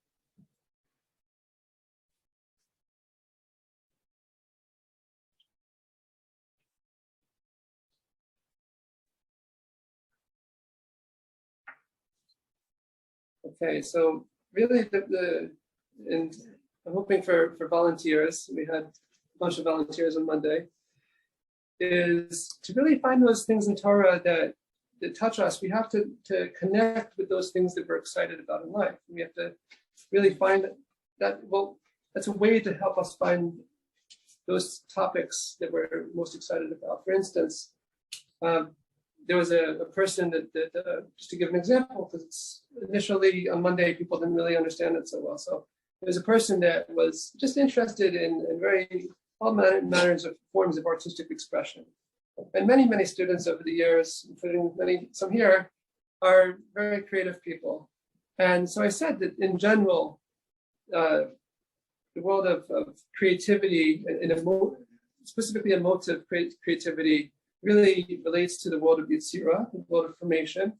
Okay, so really and I'm hoping for volunteers. We had a bunch of volunteers on Monday. Is to really find those things in Torah that touch us. We have to connect with those things that we're excited about in life. We have to really find that. Well, that's a way to help us find those topics that we're most excited about. For instance, there was a person that just to give an example, because initially on Monday people didn't really understand it so well. So there's a person that was just interested in very all manners of forms of artistic expression. And many students over the years, including some here, are very creative people. And so I said that in general, the world of creativity, specifically emotive creativity, really relates to the world of Yetzirah, the world of formation.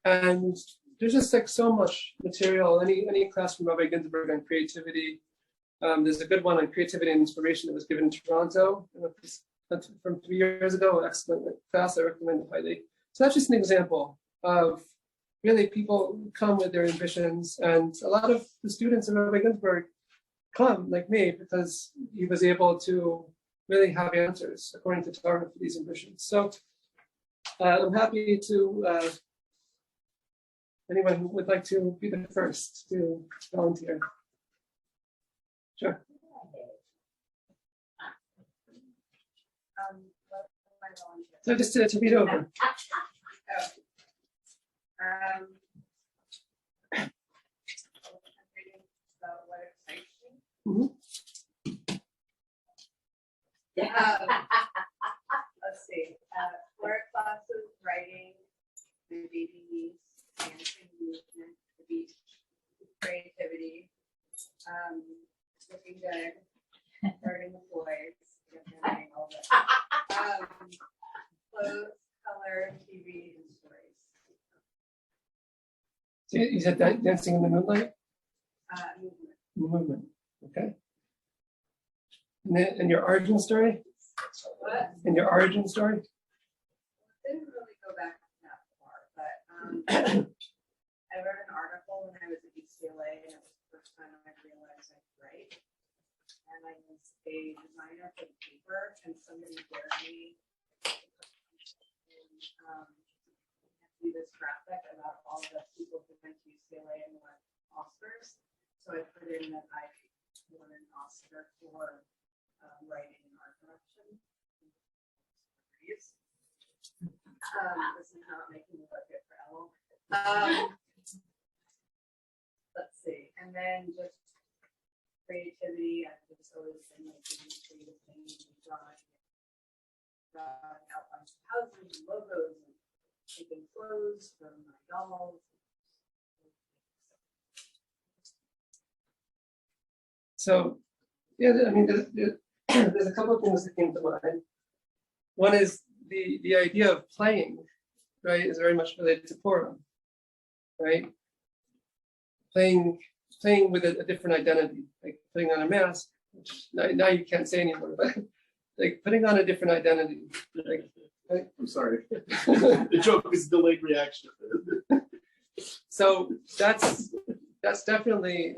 And there's just like so much material, any class from Rabbi Ginsburg on creativity. There's a good one on creativity and inspiration that was given in Toronto from 3 years ago, an excellent class, I recommend it highly. So that's just an example of really people come with their ambitions, and a lot of the students of Rabbi Ginsburg come like me because he was able to really have answers according to Torah for these ambitions. So I'm happy to, anyone who would like to be the first to volunteer. Sure. what am I volunteering? So just to read over. I'm reading about what excites me. Mhm. Let's see, floor classes, writing, my baby niece, dancing, movement, the beach, creativity, looking good, starting with boys, all that. Clothes, color, TV, and stories. So you said that dancing in the moonlight? Movement. Movement. Okay. And then and your origin story? What? And your origin story? Didn't really go back that far, but I wrote an article when I was at UCLA, and it was the first time I realized I could write. And I was a designer for the paper, and somebody dared me do this graphic about all the people who went to UCLA and won Oscars. So I put in that I won an Oscar for writing and art direction. This is not making me look good for Elul. Let's see, and then just creativity. I've just always been like doing creative things and drawing outlines of houses and logos and making clothes for my dolls. So, yeah, I mean, there's a couple of things that came to mind. One is the idea of playing, right, is very much related to Purim, right? Playing with a different identity, like putting on a mask, which now you can't say anymore, but like putting on a different identity. Like, right? I'm sorry. The joke is delayed reaction. So that's definitely,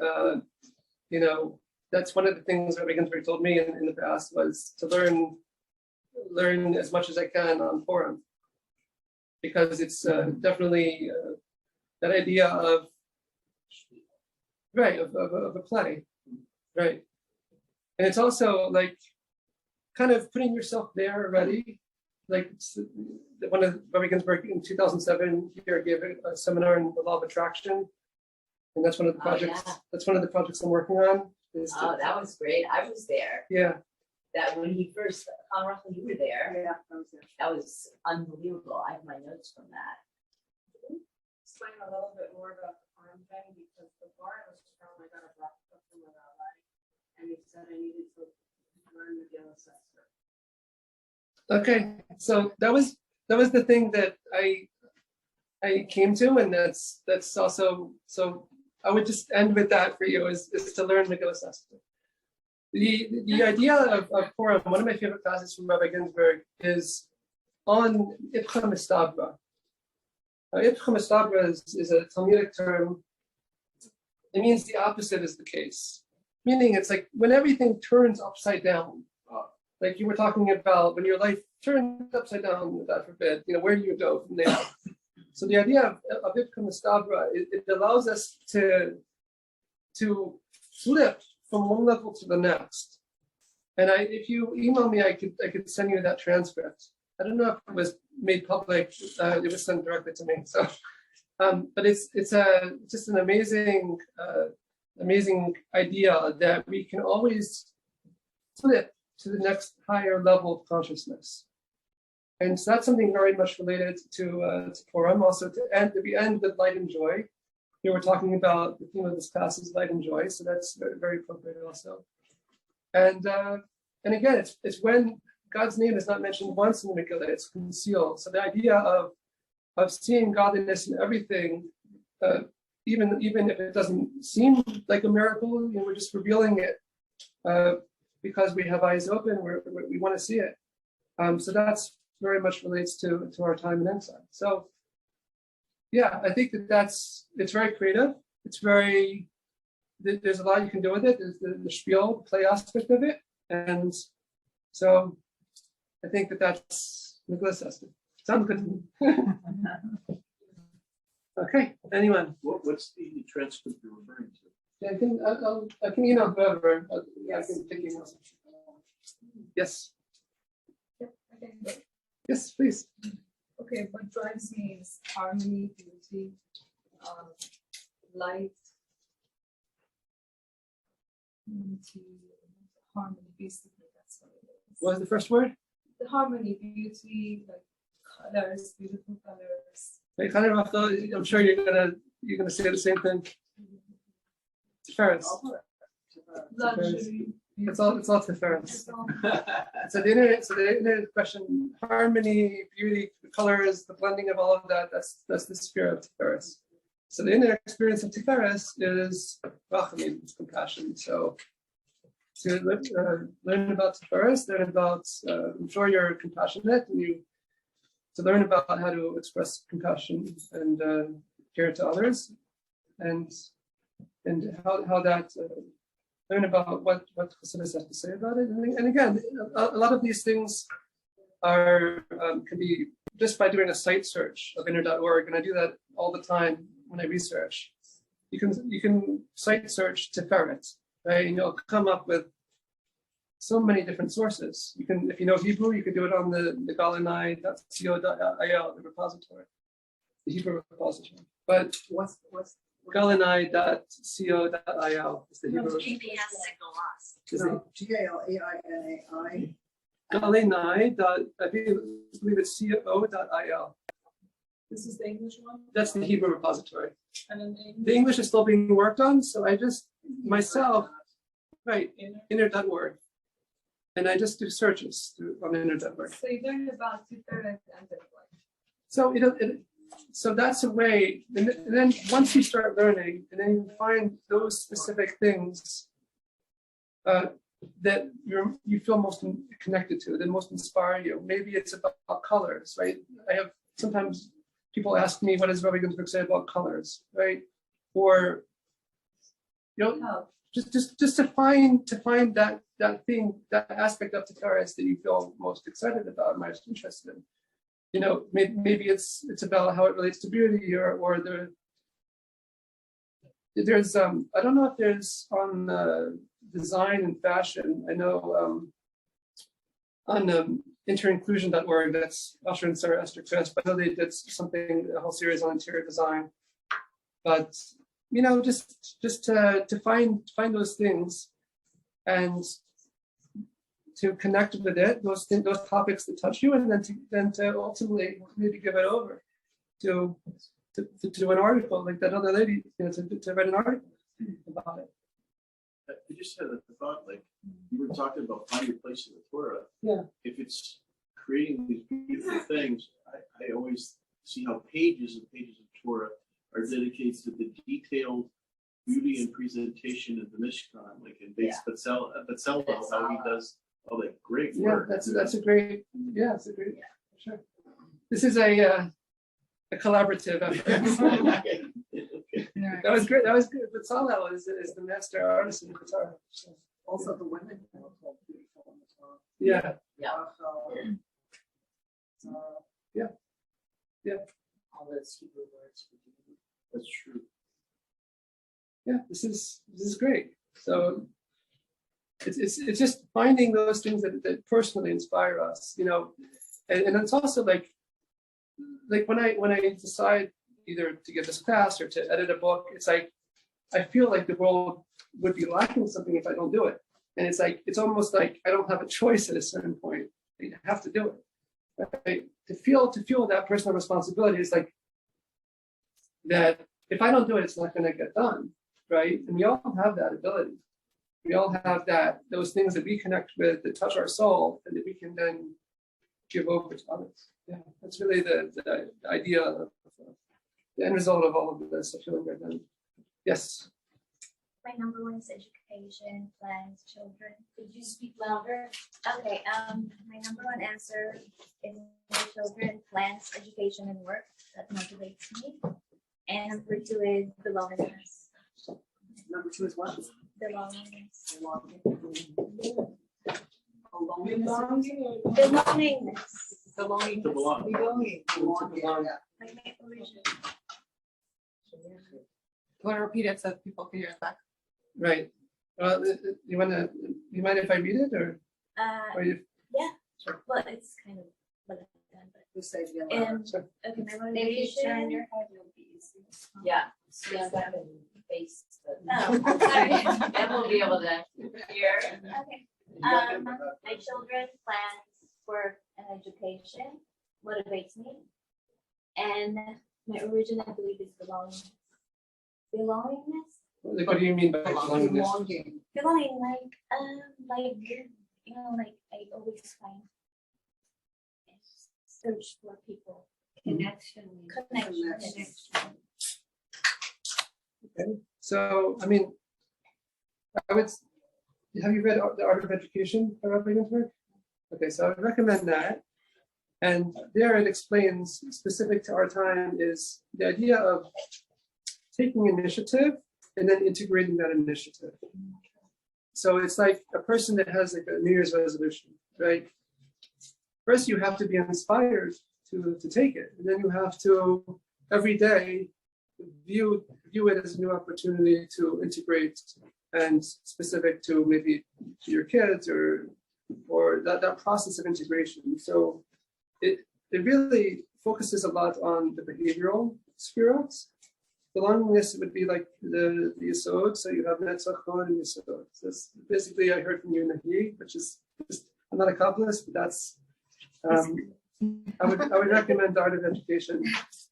that's one of the things that Ginsburg told me in the past was to learn as much as I can on Purim, because it's definitely that idea of a play, right? And it's also like kind of putting yourself there already. Like one of Rabbi Ginsburg in 2007 here gave a seminar on the law of attraction, and that's one of the projects. Yeah. That's one of the projects I'm working on. That was great. I was there. Yeah. That when he first, Conrad, you were there. Yeah, I was there. That was unbelievable. I have my notes from that. Explain a little bit more about the farm thing, because before I was from, I got a rock book from my rabbi, and he said I needed to learn the Gil assessor. Okay, so that was the thing that I came to, and that's also, so I would just end with that for you is to learn Megillah Esther. The idea of Purim, one of my favorite classes from Rabbi Ginsburg is on Ipcha Mistabra. Ipcha Mistabra is a Talmudic term. It means the opposite is the case, meaning it's like when everything turns upside down. Like you were talking about when your life turns upside down, God forbid, where do you go from there? So the idea of Ipcha Mistabra, it allows us to flip from one level to the next. And if you email me, I could send you that transcript. I don't know if it was made public. It was sent directly to me. So, but it's just an amazing idea that we can always flip to the next higher level of consciousness. And so that's something very much related to Purim. Also, we end with light and joy. Here we're talking about the theme of this class is light and joy, so that's very, very appropriate also. And again, it's when God's name is not mentioned once in the Megillah; it's concealed. So the idea of seeing godliness in everything, even if it doesn't seem like a miracle, we're just revealing it because we have eyes open. We want to see it. So that's very much relates to our time in exile. So yeah, I think it's very creative. It's there's a lot you can do with it. There's the spiel, play aspect of it. And so I think that's Megillah Esther. Sounds good to me. Okay, anyone? What's the transcript you're referring to? Yeah, I can email whoever. I can take emails. Yes. Yep. Okay, but- Yes, please. okay, what drives me is harmony, beauty, light, unity, harmony, basically, that's what it is. What was the first word? The harmony, beauty, like colors, beautiful colors. Like, kind of, I'm sure you're gonna say the same thing. Tiferes. Luxury. It's all Tiferes. It's all- So the internet question, harmony, beauty, the colors, the blending of all of that, that's the sphere of Tiferes. So the inner experience of Tiferes is rachamim, it's compassion. So to learn about Tiferes, learn about, I'm sure you're compassionate, and to learn about how to express compassion and care to others, and how that learn about what Chassidus has to say about it. And again, a lot of these things are can be just by doing a site search of inner.org, and I do that all the time when I research. You can site search Tiferet, right? And you'll come up with so many different sources. You can, if you know Hebrew, you could do it on the galanai.co.il, the repository, the Hebrew repository. But What's galanai.co.il is the Hebrew. Is it Galanai. galanai. I believe it's co.il. This is the English one? That's the Hebrew repository. And then The English is still being worked on, so I just myself, right, inner. inner.org. And I just do searches on inner.org. So you learn about Tiferet and then what? So so that's a way, and then once you start learning, and then you find those specific things that you feel most connected to, that most inspire you. Maybe it's about colors, right? I have sometimes people ask me, what does Rabbi Ginsburg say about colors, right? Or Help. just to find that thing, that aspect of Tiferes that you feel most excited about, most interested in. Maybe it's about how it relates to beauty, or there's I don't know if there's on design and fashion. I know on interinclusion.org, that's Usher and Sarah Esther Chris, but I know they did something, a whole series on interior design. But just to find those things and to connect with it, those topics that touch you, and then to ultimately maybe give it over to an article like that other lady, to write an article about it. I just had a thought, like you were talking about find your place in the Torah. Yeah. If it's creating these beautiful things, I always see how pages and pages of Torah are dedicated to the detailed beauty and presentation of the Mishkan, like in Beis Batzalel, how he does all that great work. That's a great, sure. This is a collaborative effort. Okay. That was great. That was good. Batzalel is the master artist in the Torah. So, Also, the women are also beautiful on the top. yeah. All those Hebrew words. That's true. Yeah, this is great. So it's just finding those things that personally inspire us, and it's also like when I decide either to give this class or to edit a book, it's like I feel like the world would be lacking something if I don't do it, and it's almost like I don't have a choice at a certain point. I have to do it. Right? To feel that personal responsibility is like that. If I don't do it, it's not going to get done, right? And we all have that ability. We all have those things that we connect with that touch our soul, and that we can then give over to others. Yeah, that's really the idea of the end result of all of this. I feel like we're done. Yes. My number one is education, plans, children. Could you speak louder? Okay, my number one answer is my children, plans, education, and work. That motivates me. And number two is belongingness. Number 2 is what? Belongingness. Belonging. Belongingness. Belonging. To belong. Like my origin. Want to repeat it so people can hear it back? Right. You mind if I read it, or Uh, you? yeah. Well, it's kind of what I've done, but. You say the Okay, my Maybe you turn motivation. your head, you'll be easy. Yeah, stand up and face the. Oh, sorry. Then we'll be able to hear. Okay. You got them My children plans for an education motivates me. And my origin, I believe, is belongingness. Belongingness? Like, what do you mean by belongingness? Belonging. Belonging, like I always find search for people. Connection. Connection. Okay. So, I mean, have you read The Art of Education by Rabbi Ginsburg? Okay, so I would recommend that. And there it explains, specific to our time, is the idea of taking initiative and then integrating that initiative. So it's like a person that has like a New Year's resolution, right? First, you have to be inspired to take it. And then you have to, every day, view it as a new opportunity to integrate, and specific to maybe to your kids or that process of integration. So it really focuses a lot on the behavioral spheres. Belongingness would be like the yesod, so you have netzachon and yesod. So that's basically, I heard from you Nahi, which is just, I'm not a Kabbalist, but that's I would recommend The Art of Education.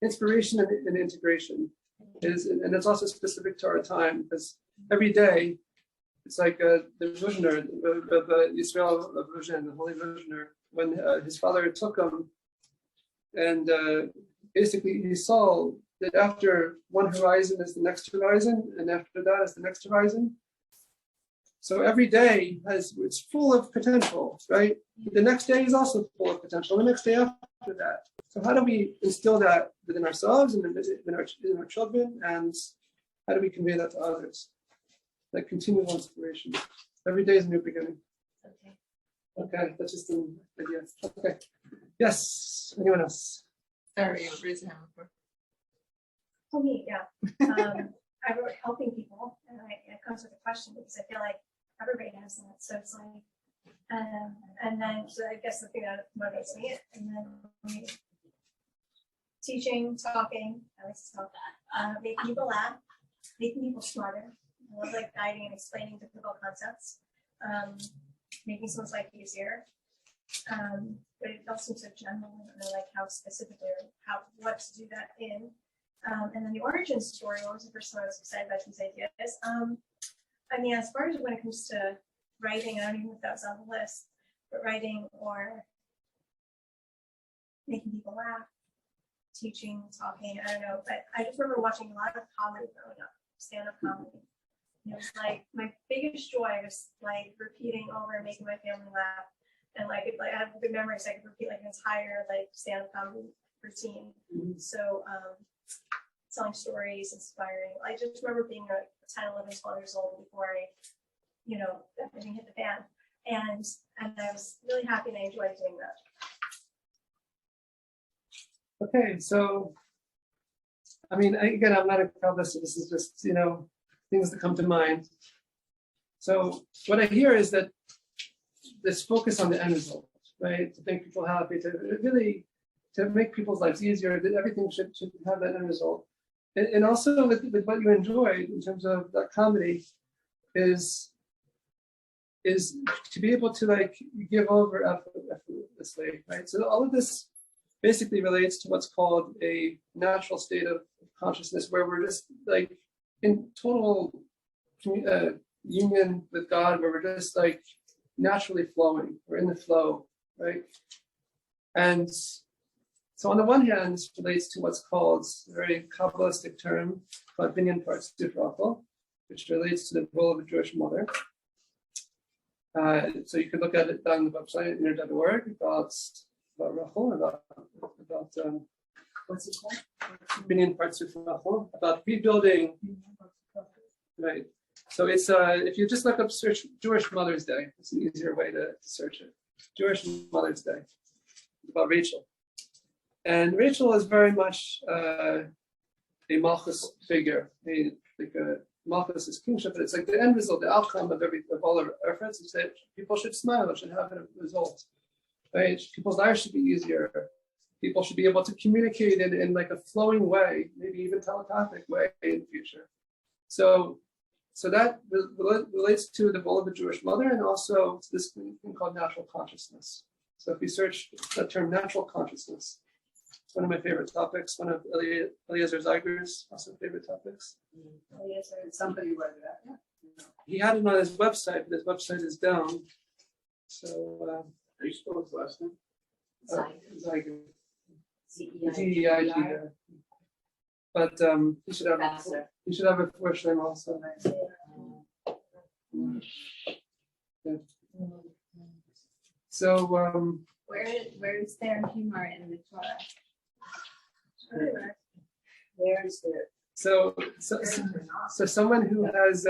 Inspiration and integration is, and it's also specific to our time, because every day it's like the Vizhner, the Yisrael Vizhner, the Holy Vizhner, when his father took him, and basically he saw that after one horizon is the next horizon, and after that is the next horizon. So every day it's full of potential, right? The next day is also full of potential. The next day after that. So how do we instill that within ourselves and in our children, and how do we convey that to others? Like continual inspiration. Every day is a new beginning. Okay. Okay, that's just an idea. Okay. Yes. Anyone else? Sorry, you raised your hand before. For me, yeah. I wrote helping people, and it comes with a question because I feel like everybody has that. So it's like, and then so I guess the thing that motivates me, and then teaching, talking, I like to talk, making people laugh, making people smarter. I love like guiding and explaining difficult concepts, making someone's life easier. But it all seems so general. I don't know like how specifically or what to do that in. And then the origin story, what was the first time I was excited about these ideas? I mean, as far as when it comes to writing, I don't even know if that was on the list, but writing or making people laugh, teaching, talking, I don't know. But I just remember watching a lot of comedy growing up, stand-up comedy. And it was like my biggest joy was like repeating over and making my family laugh. And like I have good memories, I could repeat like an entire like stand-up comedy routine. So telling stories, inspiring. I just remember being 10, 11, 12 years old before everything hit the fan. And I was really happy and I enjoyed doing that. Okay, so I mean, again, I'm not a Kabbalist, so this is just things that come to mind. So what I hear is that this focus on the end result, right? To make people happy, to make people's lives easier, that everything should have that end result. And also with what you enjoyed in terms of that comedy is to be able to like give over effortlessly, right? So all of this basically relates to what's called a natural state of consciousness, where we're just like in total union with God, where we're just like naturally flowing. We're in the flow, right? And so on the one hand, this relates to what's called a very Kabbalistic term called binyan partzuf Rachel, which relates to the role of a Jewish mother. So you could look at it on the website, inner.org, about Rachel, about What's it called? binyan partzuf Rachel, about rebuilding, right? So it's if you just look up search Jewish Mother's Day, it's an easier way to search it. Jewish Mother's Day, about Rachel. And Rachel is very much a Malchus figure. Malchus is kingship, but it's like the end result, the outcome of all our efforts is that people should smile, it should have a result. right? People's lives should be easier. People should be able to communicate in like a flowing way, maybe even telepathic way in the future. So that relates to the role of the Jewish mother and also to this thing called natural consciousness. So if we search that term natural consciousness, it's one of my favorite topics, one of Eliezer Zeiger's also favorite topics. Somebody wrote it out, yeah. He had it on his website, but his website is down. So Are you spell his last name? Zeiger. CEIGR. DEIGR. But he should have a first name also. Yeah. So Where is their humor in the Torah? Where is there? so someone who has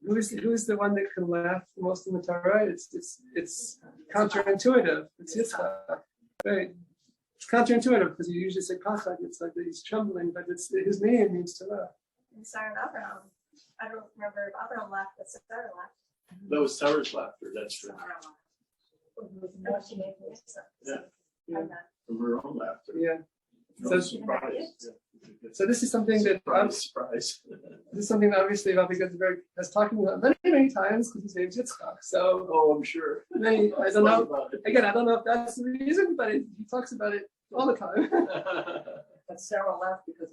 who's the one that can laugh the most in the Torah? It's counterintuitive. It's Yitzchak, right? It's counterintuitive because you usually say Pachad. It's like he's trembling, but his name means to laugh. And Sarah and Abraham. I don't remember if Abraham laughed, but Sarah laughed. That was Sarah's laughter, that's true. No, she made me so. Yeah. I'm not- From her own laughter. Yeah. No So- surprise. So this is something that Surprise. this is something that obviously Rabbi Ginsburg has talked about many times because his name's Yitzchak. So Oh, I'm sure. I don't know. Again, I don't know if that's the reason, but he talks about it all the time. But Sarah laughed because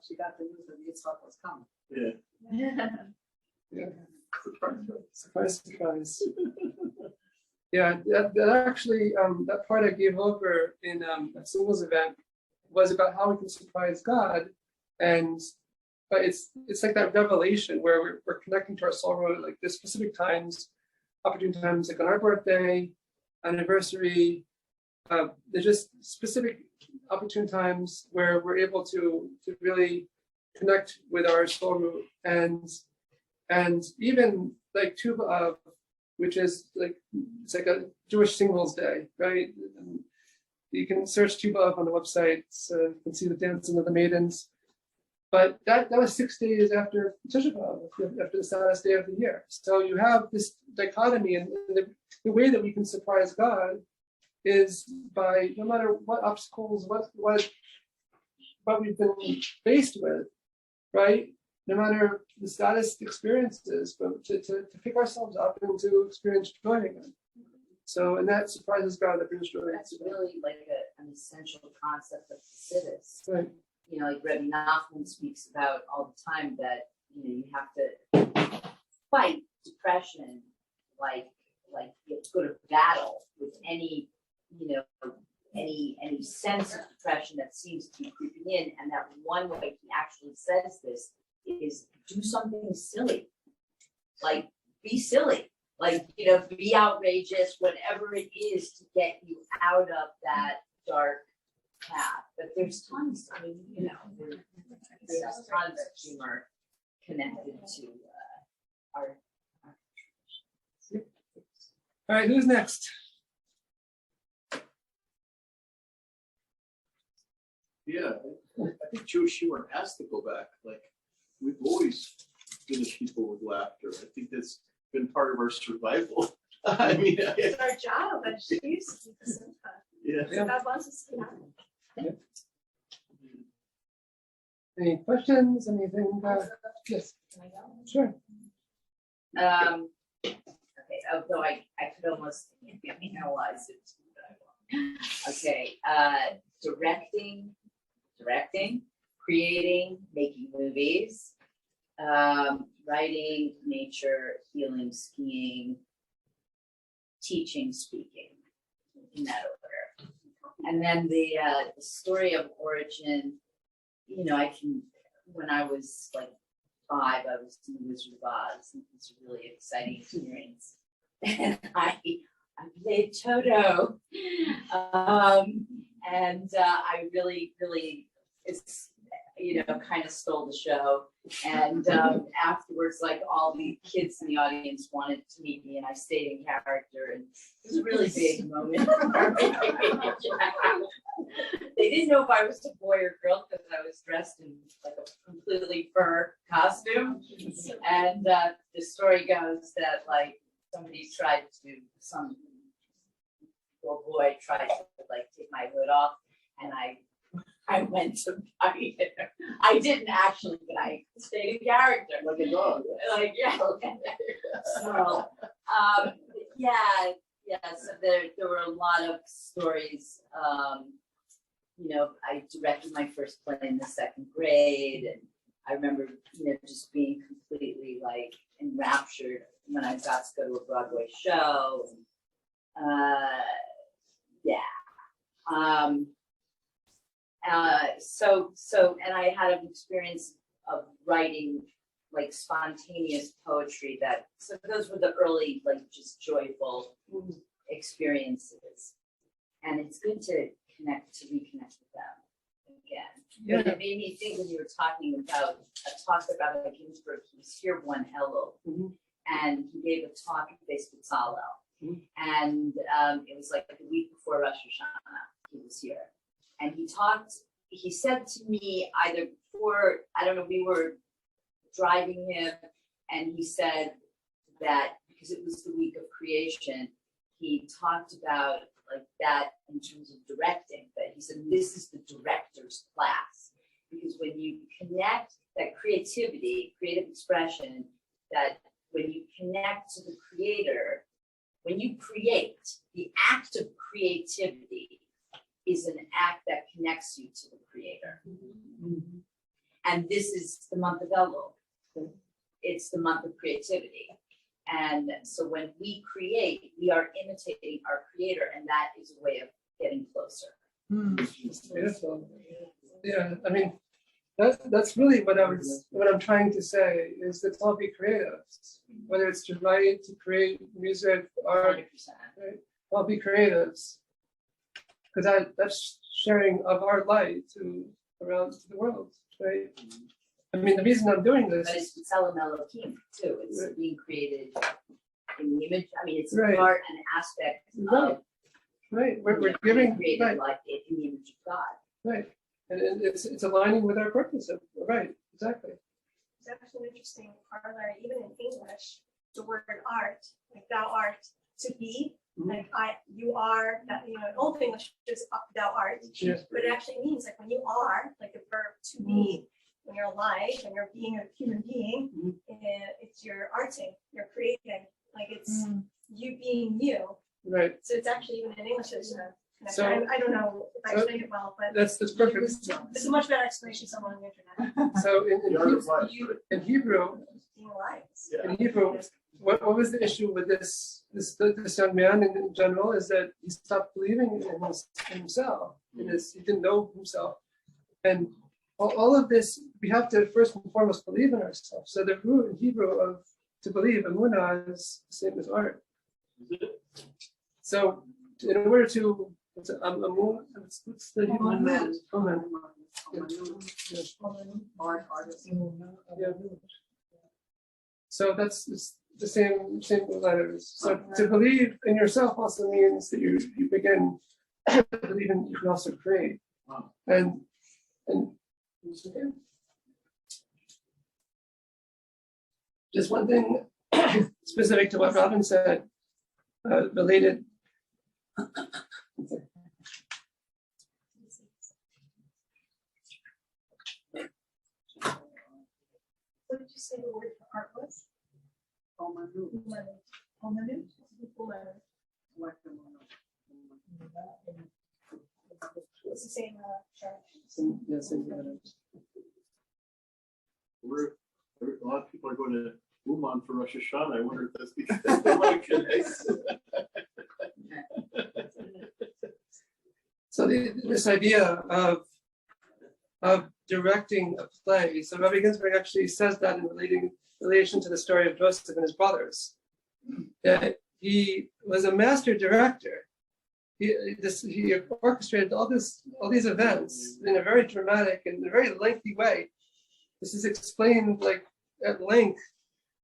she got the news that Yitzhak was coming. Yeah. Yeah. Surprise, surprise. Yeah, that actually, that part I gave over in a singles event was about how we can surprise God, but it's like that revelation where we're connecting to our soul road at like this specific times, opportune times, like on our birthday, anniversary. There's just specific opportune times where we're able to really connect with our soul root and even like Tu B'Av, which is like it's like a Jewish singles day, right? And you can search Tu B'Av on the website, so you can see the dancing of the maidens. But that was 6 days after Tisha B'Av, after the saddest day of the year. So you have this dichotomy, and the way that we can surprise God is by no matter what obstacles, what we've been faced with, right? No matter the saddest experiences, but to pick ourselves up and to experience joy again. So, and that surprises God, that brings joy. That's really like an essential concept of Chassidus. Right. You know, like Rebbe Nachman speaks about all the time that, you have to fight depression, like you have to go to battle with any sense of depression that seems to be creeping in. And that one way he actually says this is do something silly, like be silly, like, be outrageous, whatever it is to get you out of that dark path. But there's tons, there's tons of humor connected to our All right, who's next? Yeah, I think Jewish humor has to go back. Like, we've always finished people with laughter. I think that's been part of our survival. I mean, It's our job, but she used to keep us in touch. yeah. So God wants us to have. Any questions? Anything? Yes. Sure. Okay, although I could almost analyze it. Okay, directing, creating, making movies, writing, nature, healing, skiing, teaching, speaking, in that order. And then the story of origin, when I was like 5, I was in the Wizard of Oz. It was a really exciting experience. And I played Toto. And I really, kind of stole the show. And afterwards, like all the kids in the audience wanted to meet me, and I stayed in character. And it was a really big moment. They didn't know if I was a boy or girl because I was dressed in like a completely fur costume. And the story goes that like somebody tried to, some poor boy tried to like take my hood off, and I went to bite it. I didn't actually, but I stayed in character. Like a dog. Like, yeah. So, so there were a lot of stories. You know, I directed my first play in the 2nd grade, and I remember, you know, just being completely like enraptured when I got to go to a Broadway show. And I had an experience of writing like spontaneous poetry so those were the early, like just joyful experiences. And it's good to reconnect with them again. Yeah. But it made me think when you were talking about a talk about like Ginsburg, he was here one Elul, and he gave a talk at Mazal. And it was like the week before Rosh Hashanah, he was here. And he said to me either before, I don't know, we were driving him, and he said that because it was the week of creation, he talked about like that in terms of directing, that he said, this is the director's class. Because when you connect that creativity, creative expression, that when you connect to the creator, when you create, the act of creativity is an act that connects you to the creator. And this is the month of Elul. It's the month of creativity. And so when we create, we are imitating our creator, and that is a way of getting closer. Beautiful. Yeah, I mean, that's really what I'm trying to say is that all be creative, whether it's to write, to create music, art, 100%. right? All be creatives, because that's sharing of our light around the world, right? I mean, the reason I'm doing this But it's Mazal Elohim too. It's Right. being created in the image. I mean, it's Right. part and aspect of right, we're being giving, created right, like it in the image of God. right, and it's aligning with our purpose. Right, exactly. It's actually an interesting parallel, even in English, the word art, like thou art to be, like you are, that, you know, in Old English is thou art, Yeah. but it actually means like when you are, like the verb to be, when you're alive, when you're being a human being, it's your arting, you're creating, like it's you being you. Right. So it's actually even in English, there's a connection. So- I don't know if I explained it well, but That's perfect. it's a much better explanation somewhere on the internet. So The art of life, right? in Hebrew, Being alive. what was the issue with this young man in general is that he stopped believing in himself. He didn't know himself, and all of this we have to first and foremost believe in ourselves. So the root in Hebrew of to believe, emunah, is the same as art. So in order to what's the Hebrew? Amen. Yeah. So that's the same letters. So to believe in yourself also means that you begin to believe in you can also create. And just one thing specific to what Robin said, related. What did you say the word for art was? Omanu. It's the same chart. Yes, same letters. A lot of people are going to Uman for Rosh Hashanah. I wonder if that's because they want to connect. So this idea of directing a play. So Rabbi Ginsburg actually says that in relation to the story of Joseph and his brothers. That he was a master director. He orchestrated all these events in a very dramatic and a very lengthy way. This is explained like at length,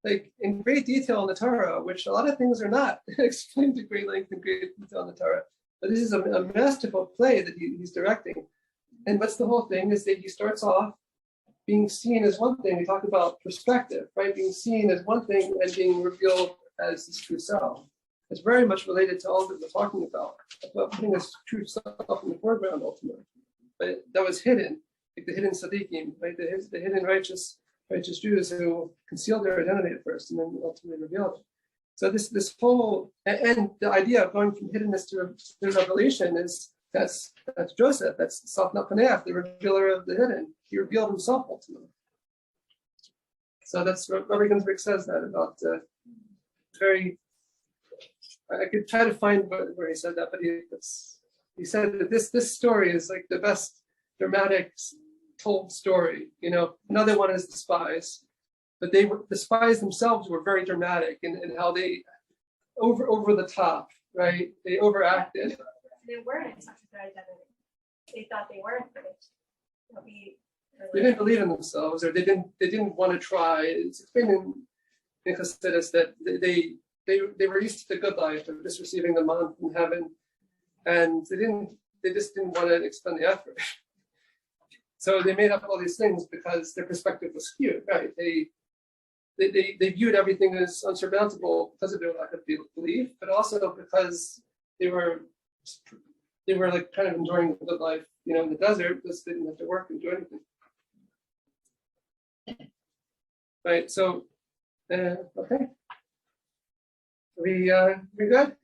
like in great detail in the Torah, which a lot of things are not explained to great length and great detail in the Torah. But this is a masterful play that he's directing. And what's the whole thing is that he starts off being seen as one thing. We talk about perspective, right? Being seen as one thing and being revealed as his true self. It's very much related to all that we're talking about putting this true self in the foreground ultimately. But that was hidden, like the hidden tzaddikim, right? The hidden righteous Jews who concealed their identity at first and then ultimately revealed it. So this whole and the idea of going from hiddenness to revelation is that's Joseph, that's Saf Napaneach, the revealer of the hidden. He revealed himself ultimately. So that's what Rabbi Ginsburg says that about very. I could try to find where he said that, but he said that this story is like the best dramatic told story. You know, another one is the spies, but the spies themselves were very dramatic in how they over the top, right? They overacted. They weren't in such a good identity. They thought they weren't going to be. They didn't believe in themselves, or they didn't want to try. It's explained in Chassidus that they were used to the good life of just receiving the man from heaven, and they just didn't want to expend the effort. So they made up all these things because their perspective was skewed, right? They viewed everything as unsurmountable because of their lack of belief, but also because they were like kind of enjoying the good life, you know, in the desert, just didn't have to work and do anything. Right, so okay. We good?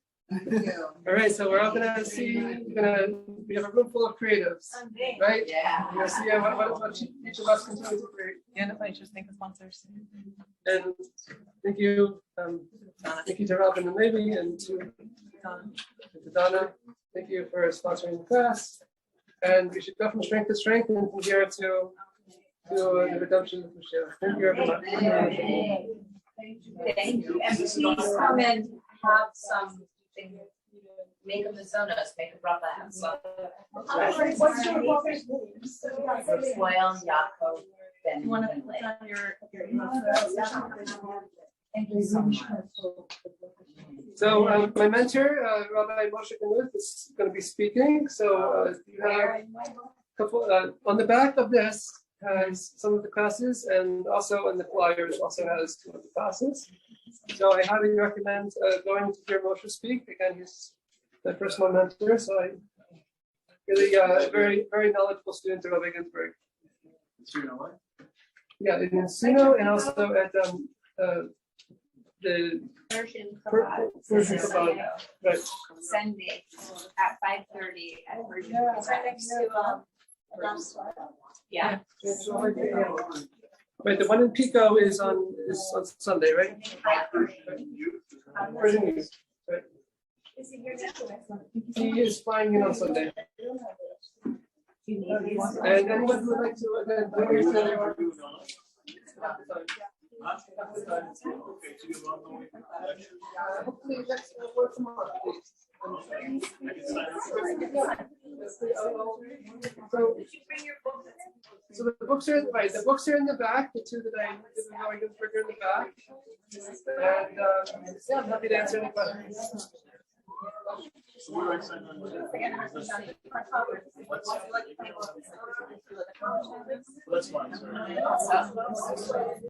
All right, so we're all gonna see. We have a room full of creatives, right? Yeah. We're gonna see what each of us continues to create. And if I just thank the sponsors. And thank you to Robin and Levi and to Donna. Thank you for sponsoring the class. And we should go from strength to strength and from here to the redemption of Michelle. Thank you, everyone. Thank you. And please come and have something, make a Mazonos, make a bracha, have some. What's your brother's name? Well, Yaakov, Ben. You want to put on your email? Thank you so much. So my mentor, Rabbi Moshe Kanuth, is going to be speaking. So you have a couple on the back of this has some of the classes, and also in the flyers also has two of the classes. So I highly recommend going to hear Moshe speak. Again, he's my personal mentor, so I really a very, very knowledgeable student of Rabbi Ginsburg. Yeah, in Encino and also at the Persian Kabbalah. Right. Sunday at 5:30 at Persian. It's right next to Yeah. Right, the one in Pico is on Sunday, right? Persian Youth, right? He is flying in on Sunday. And anyone who would like to attend, please say they are. Hopefully next work tomorrow. So the books are right. The books are in the back. The two that I didn't know I could figure in the back. And yeah, I'm happy to answer any questions. That's fine, sorry.